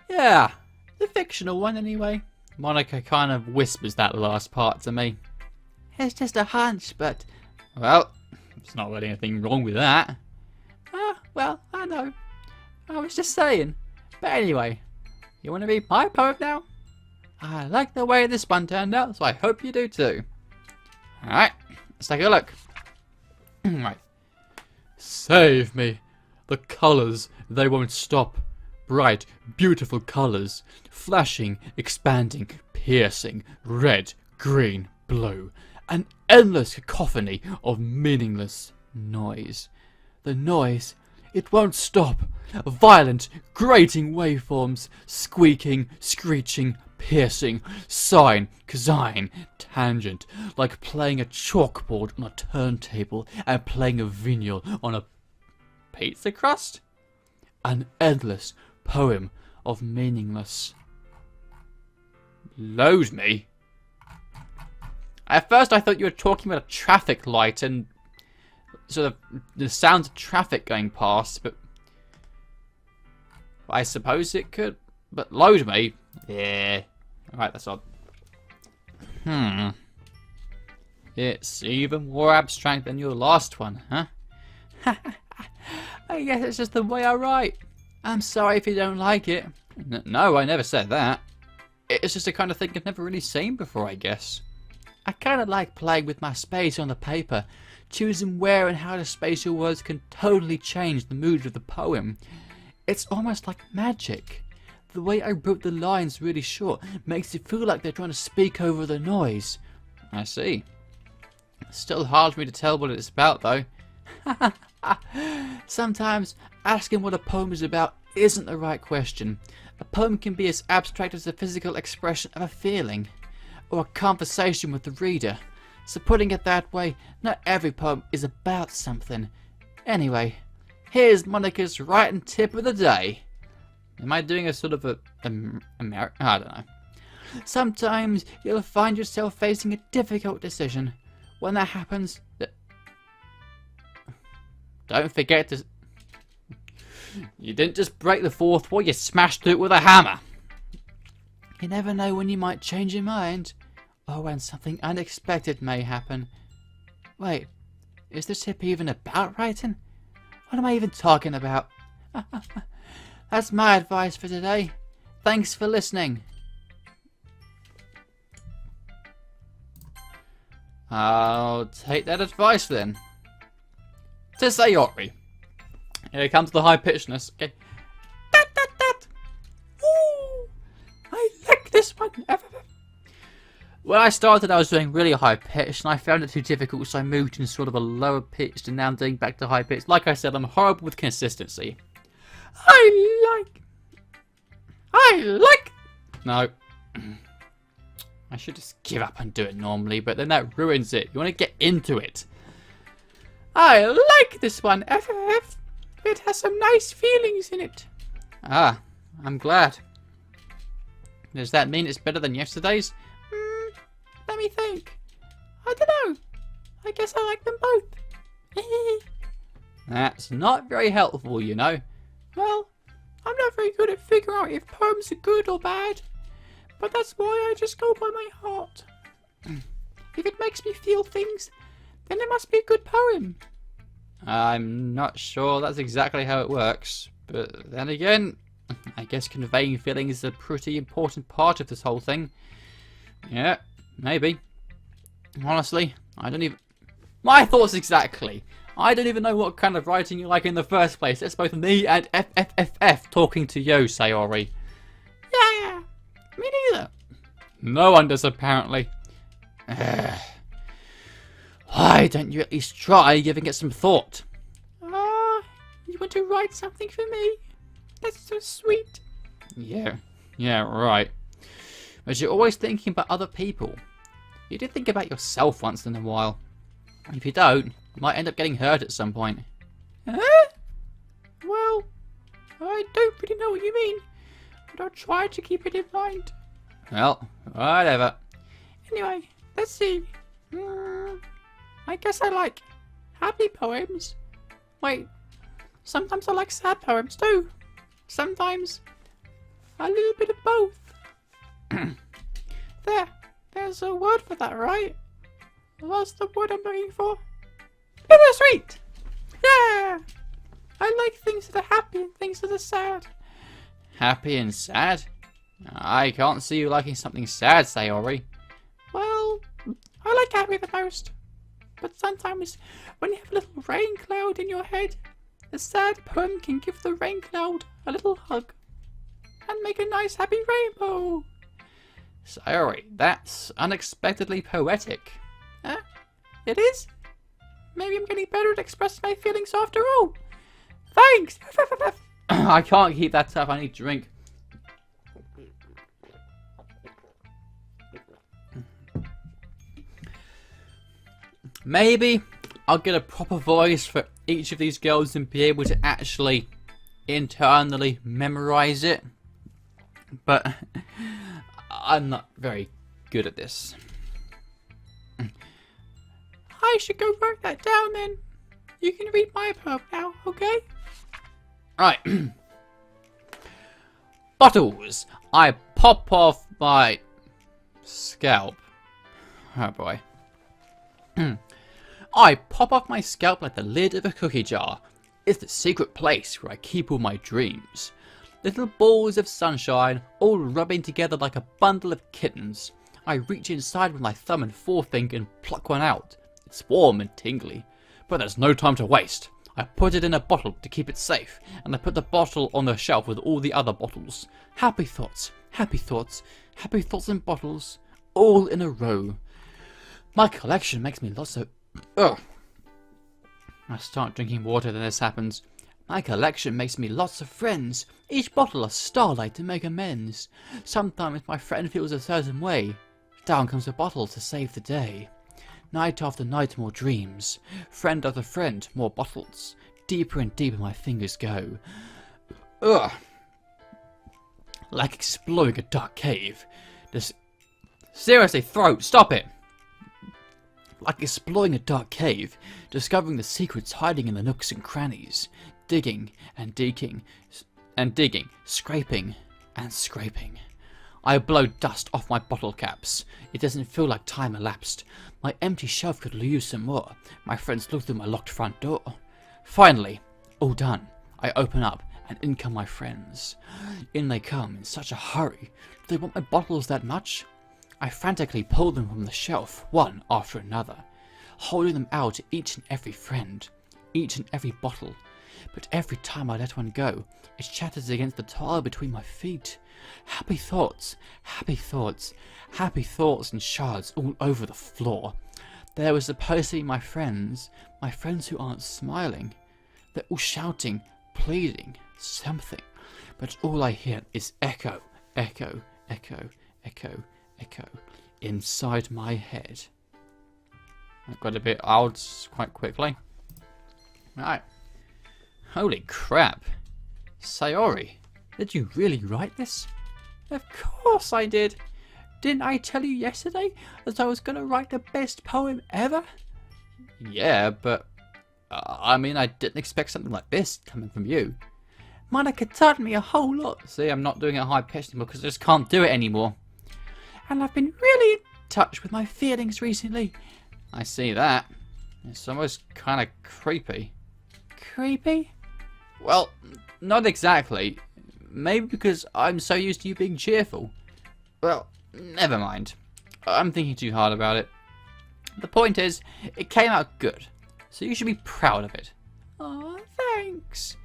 Yeah, the fictional one anyway. Monica kind of whispers that last part to me. It's just a hunch, but... Well, there's not really anything wrong with that. Well, I know. I was just saying. But anyway, you want to read my poem now? I like the way this one turned out, so I hope you do too. Alright, let's take a look. Right. Save me. The colours, they won't stop. Bright, beautiful colours. Flashing, expanding, piercing. Red, green, blue. An endless cacophony of meaningless noise. The noise, it won't stop. Violent, grating waveforms. Squeaking, screeching, piercing, sine, cosine, tangent, like playing a chalkboard on a turntable and playing a vinyl on a pizza crust? An endless poem of meaningless. Load me? At first I thought you were talking about a traffic light and sort of the sounds of traffic going past, but I suppose it could. But load me? Yeah. Alright, that's odd. It's even more abstract than your last one, huh? I guess it's just the way I write. I'm sorry if you don't like it. No, I never said that. It's just the kind of thing I've never really seen before, I guess. I kind of like playing with my space on the paper. Choosing where and how to space your words can totally change the mood of the poem. It's almost like magic. The way I wrote the lines really short makes it feel like they're trying to speak over the noise. I see. It's still hard for me to tell what it's about, though. Sometimes asking what a poem is about isn't the right question. A poem can be as abstract as the physical expression of a feeling, or a conversation with the reader. So putting it that way, not every poem is about something. Anyway, here's Monica's writing tip of the day. Am I doing a sort of I don't know. Sometimes you'll find yourself facing a difficult decision. When that happens, don't forget to... You didn't just break the fourth wall, you smashed it with a hammer. You never know when you might change your mind, or when something unexpected may happen. Wait, Is this tip even about writing? What am I even talking about? That's my advice for today. Thanks for listening. I'll take that advice then. To Sayori. Here comes the high pitchedness. Okay. Dat. Ooh, I like this one. When I started, I was doing really high pitched, and I found it too difficult, so I moved in sort of a lower pitched, and now I'm doing back to high pitched. Like I said, I'm horrible with consistency. I like. No. I should just give up and do it normally, but then that ruins it. You want to get into it. I like this one, ffff. It has some nice feelings in it. Ah, I'm glad. Does that mean it's better than yesterday's? Let me think. I don't know. I guess I like them both. That's not very helpful, you know. Well, I'm not very good at figuring out if poems are good or bad. But that's why I just go by my heart. If it makes me feel things, then it must be a good poem. I'm not sure that's exactly how it works. But then again, I guess conveying feelings is a pretty important part of this whole thing. Yeah, maybe. Honestly, I don't even... My thoughts exactly. I don't even know what kind of writing you like in the first place. It's both me and ffff talking to you, Sayori. Yeah, me neither. No one does, apparently. Why don't you at least try giving it some thought? You want to write something for me? That's so sweet. Yeah, right. But you're always thinking about other people. You do think about yourself once in a while. If you don't, you might end up getting hurt at some point. Well, I don't really know what you mean, but I'll try to keep it in mind. Well, whatever. Anyway, let's see. I guess I like happy poems. Wait, sometimes I like sad poems too. Sometimes a little bit of both. There's a word for that, right? What's the word I'm looking for? Bittersweet! Yeah! I like things that are happy and things that are sad. Happy and sad? I can't see you liking something sad, Sayori. Well, I like happy the most. But sometimes, when you have a little rain cloud in your head, a sad poem can give the rain cloud a little hug and make a nice happy rainbow. Sayori, that's unexpectedly poetic. It is? Maybe I'm getting better at expressing my feelings after all. Thanks! I can't keep that up, I need to drink. Maybe I'll get a proper voice for each of these girls and be able to actually internally memorize it. But I'm not very good at this. I should go write that down then. You can read my poem now, okay? Right. Bottles. I pop off my scalp. Oh boy. I pop off my scalp like the lid of a cookie jar. It's the secret place where I keep all my dreams. Little balls of sunshine, all rubbing together like a bundle of kittens. I reach inside with my thumb and forefinger and pluck one out. It's warm and tingly, but there's no time to waste. I put it in a bottle to keep it safe, and I put the bottle on the shelf with all the other bottles. Happy thoughts, happy thoughts, happy thoughts in bottles, all in a row. My collection makes me lots of... Ugh. I start drinking water then this happens. My collection makes me lots of friends, each bottle a starlight to make amends. Sometimes my friend feels a certain way. Down comes a bottle to save the day. Night after night more dreams. Friend after friend more bottles. Deeper and deeper my fingers go. Ugh. Like exploring a dark cave. Seriously, throat, stop it! Like exploring a dark cave, discovering the secrets hiding in the nooks and crannies, digging and digging, and digging, scraping and scraping. I blow dust off my bottle caps. It doesn't feel like time elapsed. My empty shelf could use some more. My friends look through my locked front door. Finally, all done. I open up, and in come my friends. In they come in such a hurry. Do they want my bottles that much? I frantically pull them from the shelf, one after another, holding them out to each and every friend, each and every bottle. But every time I let one go, it shatters against the tile between my feet. Happy thoughts, happy thoughts, happy thoughts in shards all over the floor. There were supposed to be my friends who aren't smiling. They're all shouting, pleading, something. But all I hear is echo, echo, echo, echo, echo, inside my head. That got a bit odd quite quickly. Right. Holy crap. Sayori, did you really write this? Of course I did. Didn't I tell you yesterday that I was going to write the best poem ever? Yeah, but I mean, I didn't expect something like this coming from you. Monica taught me a whole lot. See, I'm not doing it high pitched anymore because I just can't do it anymore. And I've been really in touch with my feelings recently. I see that. It's almost kind of creepy. Creepy? Well, not exactly. Maybe because I'm so used to you being cheerful. Well, never mind. I'm thinking too hard about it. The point is, it came out good. So you should be proud of it. Aw, thanks.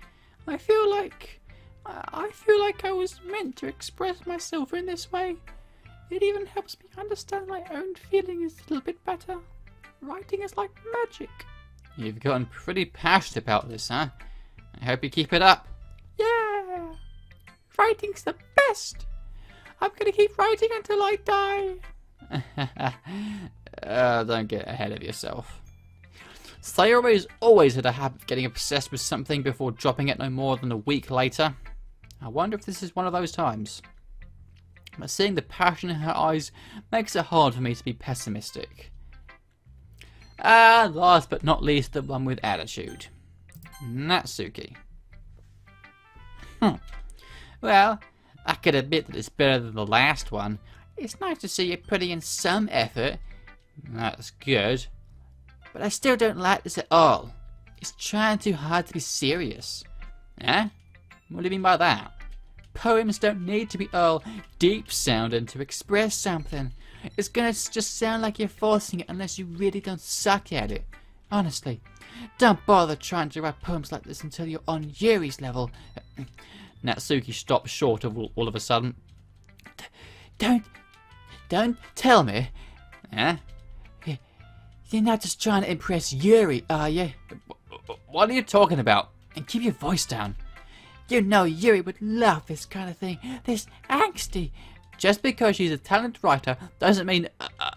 I feel like I was meant to express myself in this way. It even helps me understand my own feelings a little bit better. Writing is like magic. You've gotten pretty passionate about this, huh? I hope you keep it up. Yeah! Writing's the best! I'm gonna keep writing until I die. Don't get ahead of yourself. Sayori's always had a habit of getting obsessed with something before dropping it no more than a week later. I wonder if this is one of those times. But seeing the passion in her eyes makes it hard for me to be pessimistic. Last but not least, the one with attitude. Natsuki. Well, I could admit that it's better than the last one. It's nice to see you putting in some effort. That's good. But I still don't like this at all. It's trying too hard to be serious. Eh? What do you mean by that? Poems don't need to be all deep sounding to express something. It's gonna just sound like you're forcing it unless you really don't suck at it. Honestly, don't bother trying to write poems like this until you're on Yuri's level. Natsuki stopped short of all of a sudden. Don't tell me. Eh? You're not just trying to impress Yuri, are you? What are you talking about? And keep your voice down. You know Yuri would love this kind of thing. This angsty. Just because she's a talented writer doesn't mean...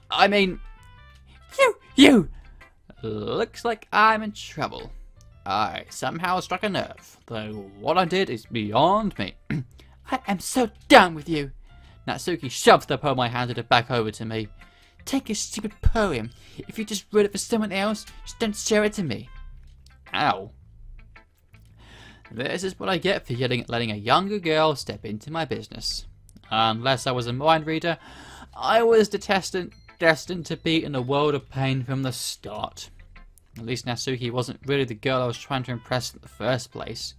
I mean... You! Looks like I'm in trouble. I somehow struck a nerve, though what I did is beyond me. I am so done with you. Natsuki shoved the poem I handed it back over to me. Take your stupid poem. If you just wrote it for someone else, just don't share it to me. Ow. This is what I get for letting a younger girl step into my business. Unless I was a mind reader, I was destined to be in a world of pain from the start. At least Natsuki wasn't really the girl I was trying to impress in the first place.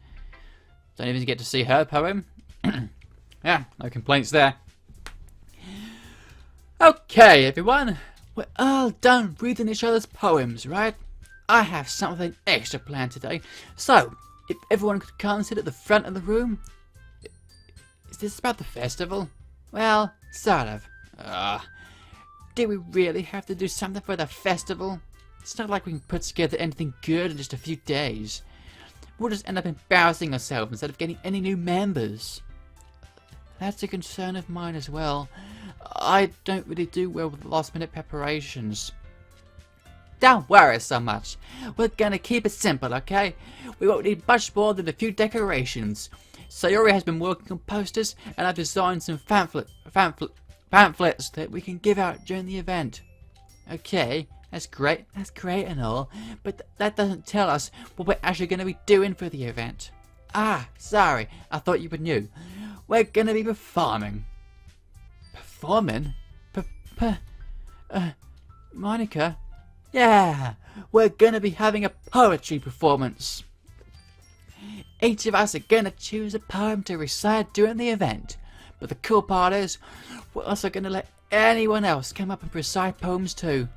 Don't even get to see her poem. Yeah, no complaints there. Okay, everyone. We're all done reading each other's poems, right? I have something extra planned today. So, if everyone could come sit at the front of the room. Is this about the festival? Well, sort of. Do we really have to do something for the festival? It's not like we can put together anything good in just a few days. We'll just end up embarrassing ourselves instead of getting any new members. That's a concern of mine as well. I don't really do well with last minute preparations. Don't worry so much. We're gonna keep it simple, okay? We won't need much more than a few decorations. Sayori has been working on posters, and I've designed some pamphlets that we can give out during the event. Okay, that's great and all, but that doesn't tell us what we're actually going to be doing for the event. Ah, sorry, I thought you knew. We're going to be performing. Performing? Monica? Yeah, we're gonna be having a poetry performance. Each of us are gonna choose a poem to recite during the event. But the cool part is, we're also gonna let anyone else come up and recite poems too.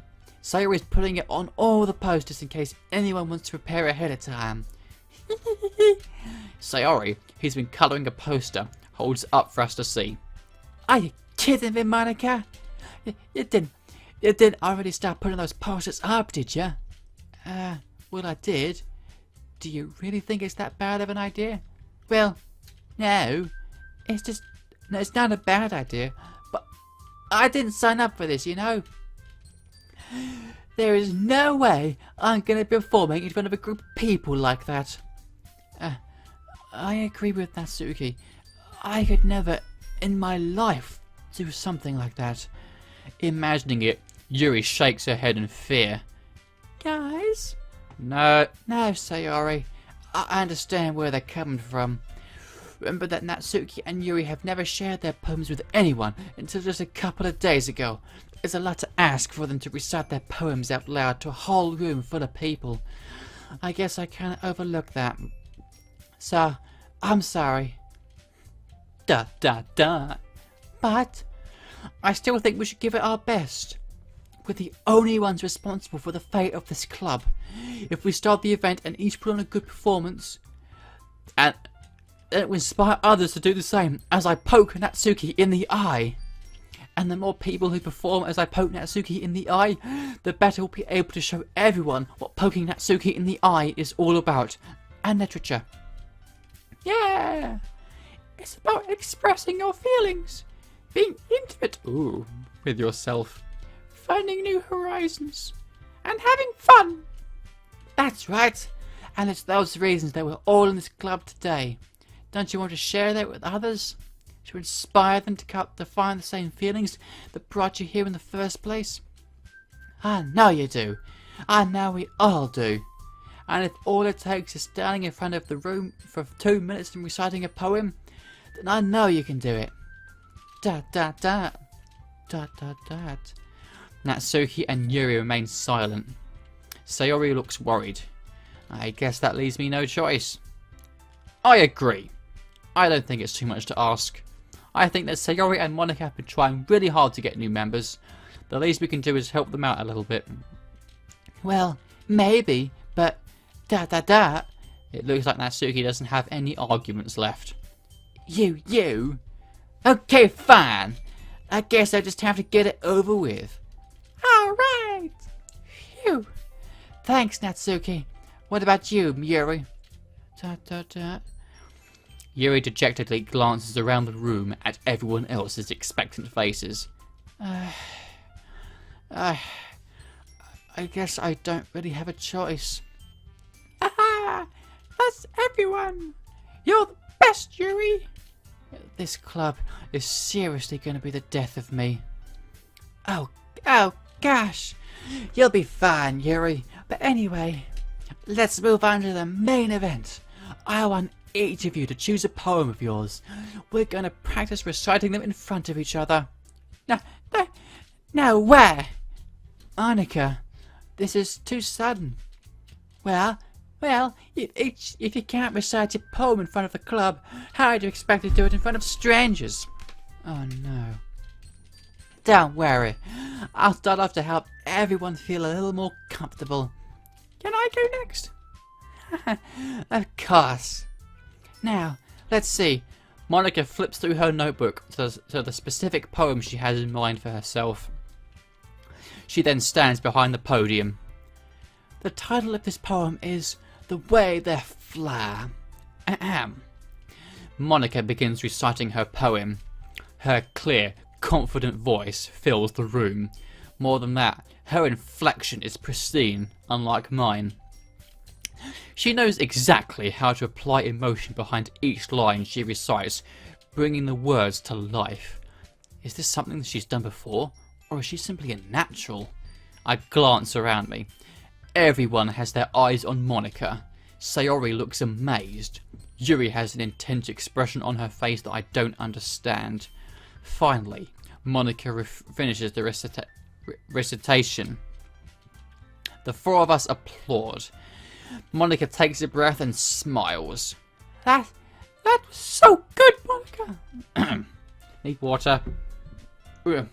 Sayori's putting it on all the posters in case anyone wants to prepare ahead of time. Sayori, who's been colouring a poster, holds it up for us to see. Are you kidding me, Monica? You didn't already start putting those posters up, did you? Well, I did. Do you really think it's that bad of an idea? Well, no. It's not a bad idea, but I didn't sign up for this, you know. There is no way I'm going to be performing in front of a group of people like that. I agree with Natsuki. I could never in my life do something like that. Imagining it, Yuri shakes her head in fear. Guys? No, Sayori. I understand where they're coming from. Remember that Natsuki and Yuri have never shared their poems with anyone until just a couple of days ago. It's a lot to ask for them to recite their poems out loud to a whole room full of people. I guess I can't overlook that. So, I'm sorry. But I still think we should give it our best. We're the only ones responsible for the fate of this club. If we start the event and each put on a good performance, and it will inspire others to do the same as I poke Natsuki in the eye. And the more people who perform as I poke Natsuki in the eye, the better we'll be able to show everyone what poking Natsuki in the eye is all about. And literature. Yeah! It's about expressing your feelings. Being intimate. Ooh, with yourself. Finding new horizons. And having fun. That's right. And it's those reasons that we're all in this club today. Don't you want to share that with others? To inspire them to find the same feelings that brought you here in the first place? I know you do. I know we all do. And if all it takes is standing in front of the room for 2 minutes and reciting a poem, then I know you can do it. Natsuki and Yuri remain silent. Sayori looks worried. I guess that leaves me no choice. I agree. I don't think it's too much to ask. I think that Sayori and Monica have been trying really hard to get new members. The least we can do is help them out a little bit. Well, maybe, but It looks like Natsuki doesn't have any arguments left. You? Okay, fine. I guess I just have to get it over with. Alright. Phew. Thanks, Natsuki. What about you, Yuri? Yuri dejectedly glances around the room at everyone else's expectant faces. I guess I don't really have a choice. Aha! That's everyone! You're the best, Yuri! This club is seriously going to be the death of me. Oh gosh! You'll be fine, Yuri. But anyway, let's move on to the main event. I want each of you to choose a poem of yours. We're going to practice reciting them in front of each other. No, where? Monica, this is too sudden. Well, if you can't recite your poem in front of the club, how do you expect to do it in front of strangers? Oh no. Don't worry. I'll start off to help everyone feel a little more comfortable. Can I go next? Of course. Now, let's see. Monica flips through her notebook to the specific poem she has in mind for herself. She then stands behind the podium. The title of this poem is The Way They Fly. Ahem. Monica begins reciting her poem. Her clear, confident voice fills the room. More than that, her inflection is pristine, unlike mine. She knows exactly how to apply emotion behind each line she recites, bringing the words to life. Is this something that she's done before, or is she simply a natural? I glance around me. Everyone has their eyes on Monica. Sayori looks amazed. Yuri has an intense expression on her face that I don't understand. Finally, Monica finishes the recitation. The four of us applaud. Monica takes a breath and smiles. That was so good, Monica. Need water. Right.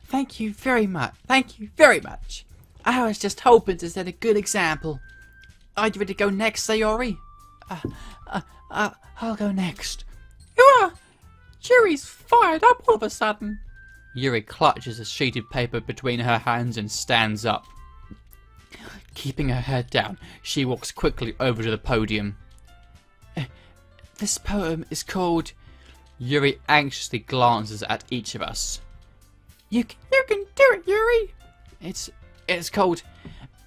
Thank you very much. Thank you very much. I was just hoping to set a good example. Are you ready to go next, Sayori? I'll go next. You are? Yuri's fired up all of a sudden. Yuri clutches a sheet of paper between her hands and stands up. Keeping her head down, she walks quickly over to the podium. This poem is called... Yuri anxiously glances at each of us. You can do it, Yuri. It's called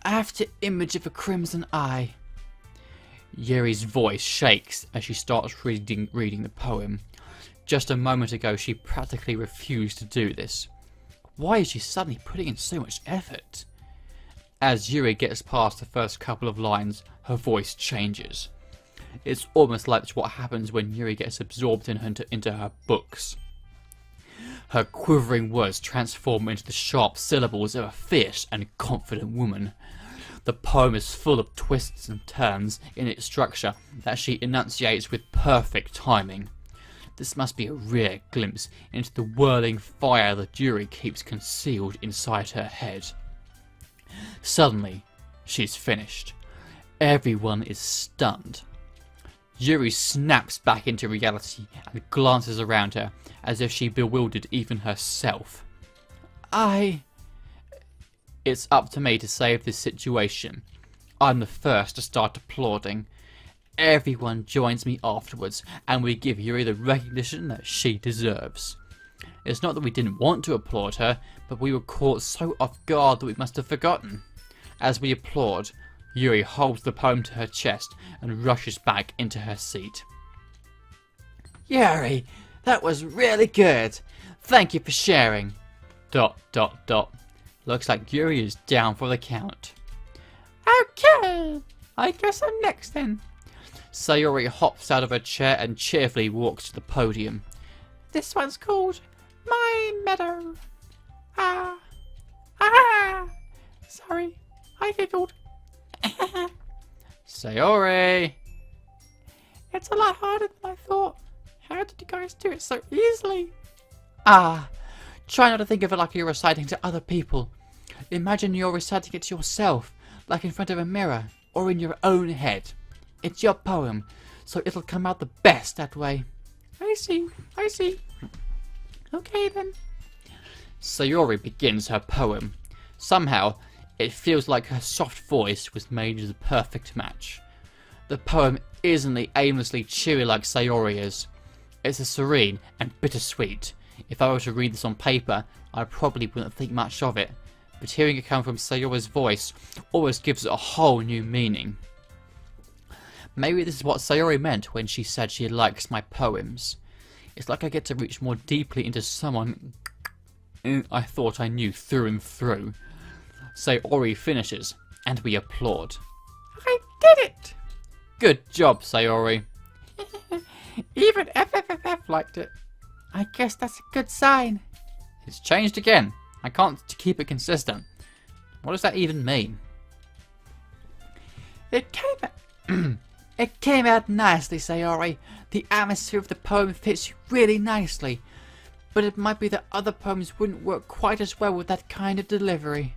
After Image of a Crimson Eye. Yuri's voice shakes as she starts reading the poem. Just a moment ago, she practically refused to do this. Why is she suddenly putting in so much effort? As Yuri gets past the first couple of lines, her voice changes. It's almost like what happens when Yuri gets absorbed into her books. Her quivering words transform into the sharp syllables of a fierce and confident woman. The poem is full of twists and turns in its structure that she enunciates with perfect timing. This must be a rare glimpse into the whirling fire that Yuri keeps concealed inside her head. Suddenly, she's finished. Everyone is stunned. Yuri snaps back into reality and glances around her as if she bewildered even herself. It's up to me to save this situation. I'm the first to start applauding. Everyone joins me afterwards, and we give Yuri the recognition that she deserves. It's not that we didn't want to applaud her, but we were caught so off guard that we must have forgotten. As we applaud, Yuri holds the poem to her chest and rushes back into her seat. Yuri, that was really good. Thank you for sharing. ... Looks like Yuri is down for the count. Okay, I guess I'm next then. Sayori hops out of her chair and cheerfully walks to the podium. This one's called My Meadow. Sorry, I giggled. Sayori! It's a lot harder than I thought. How did you guys do it so easily? Try not to think of it like you're reciting to other people. Imagine you're reciting it to yourself, like in front of a mirror, or in your own head. It's your poem, so it'll come out the best that way. I see. Okay then. Sayori begins her poem. Somehow, it feels like her soft voice was made as a perfect match. The poem isn't aimlessly cheery like Sayori is. It's a serene and bittersweet. If I were to read this on paper, I probably wouldn't think much of it, but hearing it come from Sayori's voice always gives it a whole new meaning. Maybe this is what Sayori meant when she said she likes my poems. It's like I get to reach more deeply into someone I thought I knew through and through. Sayori finishes, and we applaud. I did it! Good job, Sayori. Even ffff liked it. I guess that's a good sign. It's changed again. I can't keep it consistent. What does that even mean? It came out nicely, Sayori. The atmosphere of the poem fits you really nicely. But it might be that other poems wouldn't work quite as well with that kind of delivery.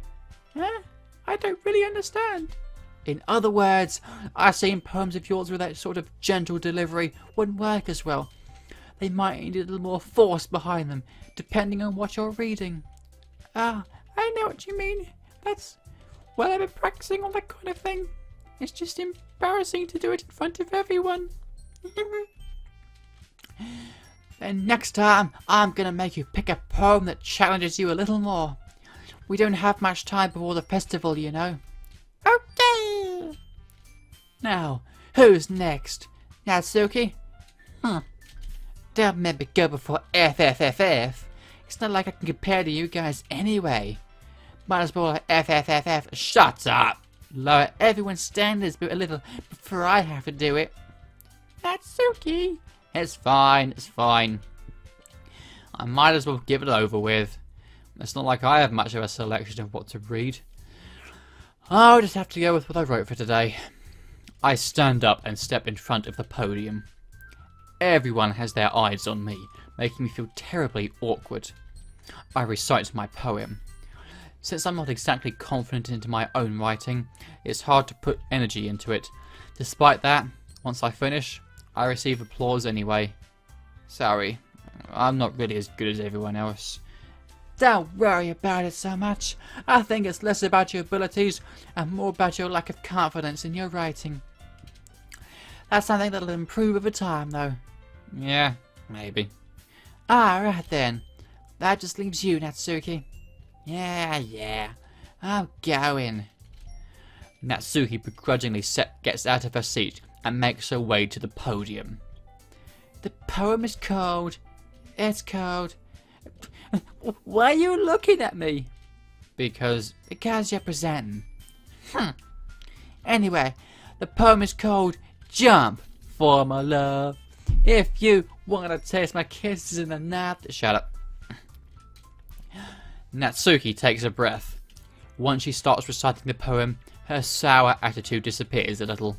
Huh? I don't really understand. In other words, I've seen poems of yours with that sort of gentle delivery wouldn't work as well. They might need a little more force behind them, depending on what you're reading. I know what you mean. I've been practicing on that kind of thing. It's just embarrassing to do it in front of everyone. Then next time, I'm gonna make you pick a poem that challenges you a little more. We don't have much time before the festival, you know. Okay. Now, who's next? Natsuki? Don't make me go before ffff. It's not like I can compare to you guys anyway. Might as well ffff. Shut up! lower everyone's standards a little before I have to do it. Natsuki! It's fine, it's fine. I might as well give it over with. It's not like I have much of a selection of what to read. I'll just have to go with what I wrote for today. I stand up and step in front of the podium. Everyone has their eyes on me, making me feel terribly awkward. I recite my poem. Since I'm not exactly confident into my own writing, it's hard to put energy into it. Despite that, once I finish, I receive applause anyway. Sorry, I'm not really as good as everyone else. Don't worry about it so much. I think it's less about your abilities and more about your lack of confidence in your writing. That's something that'll improve over time, though. Yeah, maybe. Alright then. That just leaves you, Natsuki. Yeah. I'm going. Natsuki begrudgingly gets out of her seat and makes her way to the podium. The poem is cold. It's cold. Why are you looking at me? Because you're presenting. Anyway, the poem is called Jump for My Love. If you want to taste my kisses in the night. Shut up. Natsuki takes a breath. Once she starts reciting the poem, her sour attitude disappears a little.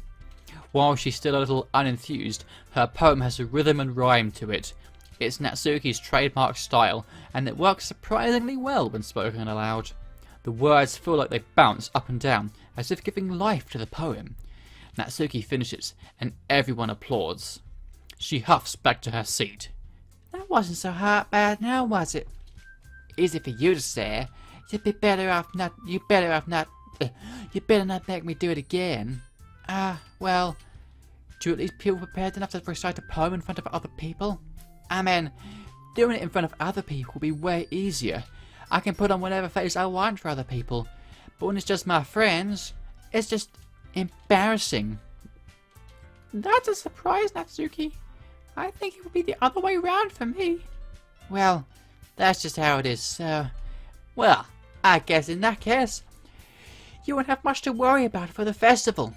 While she's still a little unenthused, her poem has a rhythm and rhyme to it. It's Natsuki's trademark style, and it works surprisingly well when spoken aloud. The words feel like they bounce up and down, as if giving life to the poem. Natsuki finishes, and everyone applauds. She huffs back to her seat. That wasn't so hard bad now, was it? Easy for you to say. You better not make me do it again. Well, do you at least feel prepared enough to recite a poem in front of other people? I mean, doing it in front of other people will be way easier. I can put on whatever face I want for other people. But when it's just my friends, it's just embarrassing. That's a surprise, Natsuki. I think it would be the other way around for me. Well, that's just how it is, so... Well, I guess in that case, you won't have much to worry about for the festival.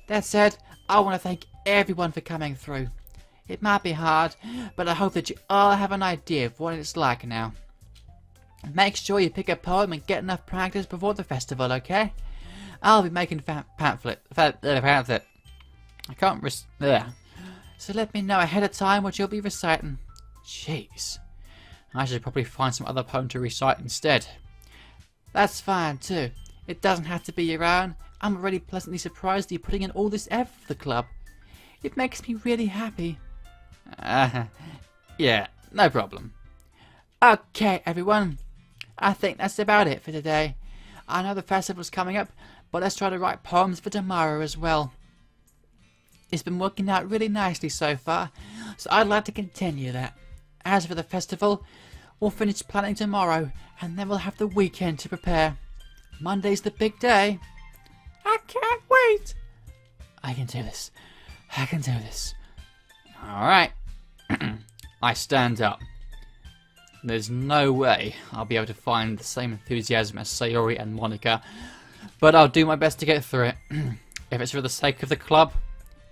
That said, I want to thank everyone for coming through. It might be hard, but I hope that you all have an idea of what it's like now. Make sure you pick a poem and get enough practice before the festival, okay? I'll be making pamphlet. I can't So let me know ahead of time what you'll be reciting. Jeez. I should probably find some other poem to recite instead. That's fine too. It doesn't have to be your own. I'm already pleasantly surprised that you're putting in all this effort for the club. It makes me really happy. Yeah, no problem. Okay, everyone. I think that's about it for today. I know the festival's coming up, but let's try to write poems for tomorrow as well. It's been working out really nicely so far, so I'd like to continue that. As for the festival, we'll finish planning tomorrow, and then we'll have the weekend to prepare. Monday's the big day. I can't wait. I can do this. I can do this. Alright. I stand up. There's no way I'll be able to find the same enthusiasm as Sayori and Monica, but I'll do my best to get through it. If it's for the sake of the club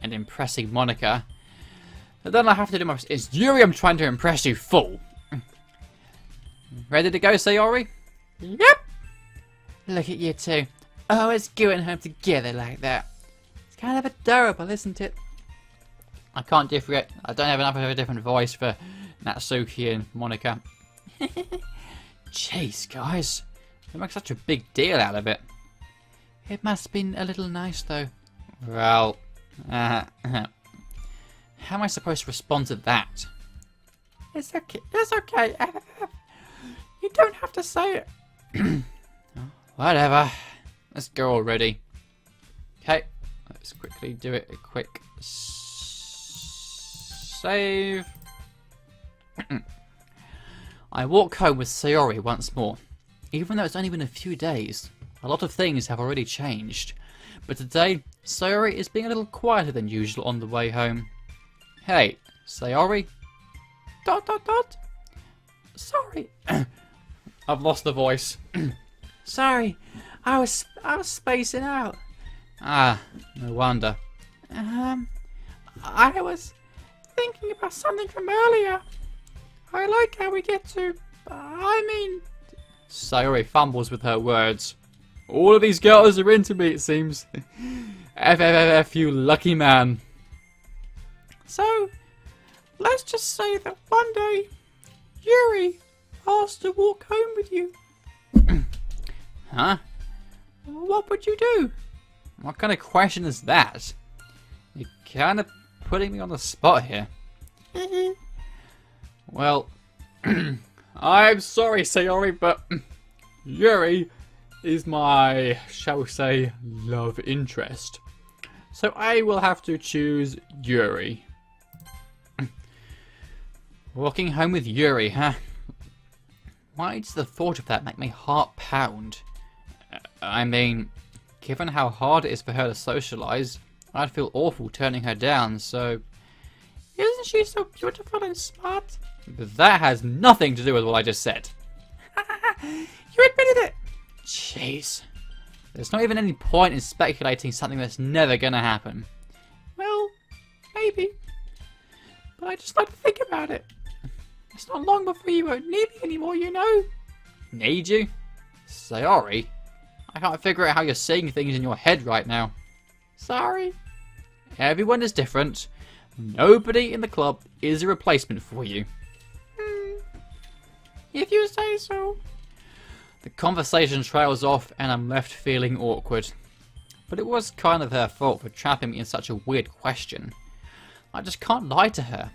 and impressing Monica, then I have to do my best. It's Yuri I'm trying to impress, you fool. Ready to go, Sayori? Yep. Look at you two. Always going home together like that. It's kind of adorable, isn't it? I can't differentiate. I don't have enough of a different voice for Natsuki and Monica. Jeez, guys. They make such a big deal out of it. It must have been a little nice, though. Well, how am I supposed to respond to that? It's okay. It's okay. You don't have to say it. Whatever. Let's go already. Okay, let's quickly do it. A quick save. I walk home with Sayori once more. Even though it's only been a few days, a lot of things have already changed. But today, Sayori is being a little quieter than usual on the way home. Hey, Sayori? ... Sorry. I've lost the voice. Sorry. I was spacing out. Ah, no wonder. I was thinking about something from earlier. I like how we get to, Sayori fumbles with her words. All of these girls are into me, it seems. FFFF, you lucky man. So, let's just say that one day, Yuri asked to walk home with you. Huh? What would you do? What kind of question is that? You're kind of putting me on the spot here. Well, I'm sorry, Sayori, but Yuri is my, shall we say, love interest. So I will have to choose Yuri. Walking home with Yuri, huh? Why does the thought of that make my heart pound? I mean, given how hard it is for her to socialise, I'd feel awful turning her down, so... Isn't she so beautiful and smart? But that has nothing to do with what I just said. You admitted it! Jeez. There's not even any point in speculating something that's never gonna happen. Well, maybe. But I just like to think about it. It's not long before you won't need me anymore, you know. Need you? Sayori? I can't figure out how you're seeing things in your head right now. Sorry. Everyone is different. Nobody in the club is a replacement for you. If you say so. The conversation trails off and I'm left feeling awkward. But it was kind of her fault for trapping me in such a weird question. I just can't lie to her.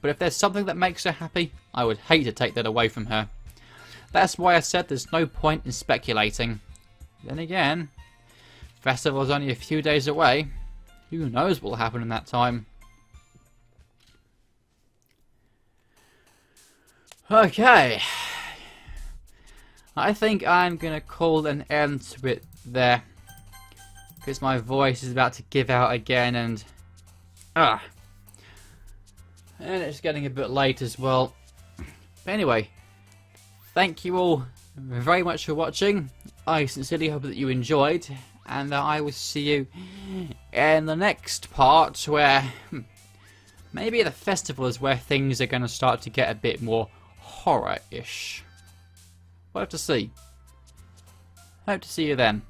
But if there's something that makes her happy, I would hate to take that away from her. That's why I said there's no point in speculating. Then again, festival's only a few days away. Who knows what will happen in that time? Okay. I think I'm going to call an end to it there. Because my voice is about to give out again and... And it's getting a bit late as well. But anyway, thank you all very much for watching. I sincerely hope that you enjoyed. And I will see you in the next part where... maybe the festival is where things are going to start to get a bit more horror-ish. We'll have to see. Hope to see you then.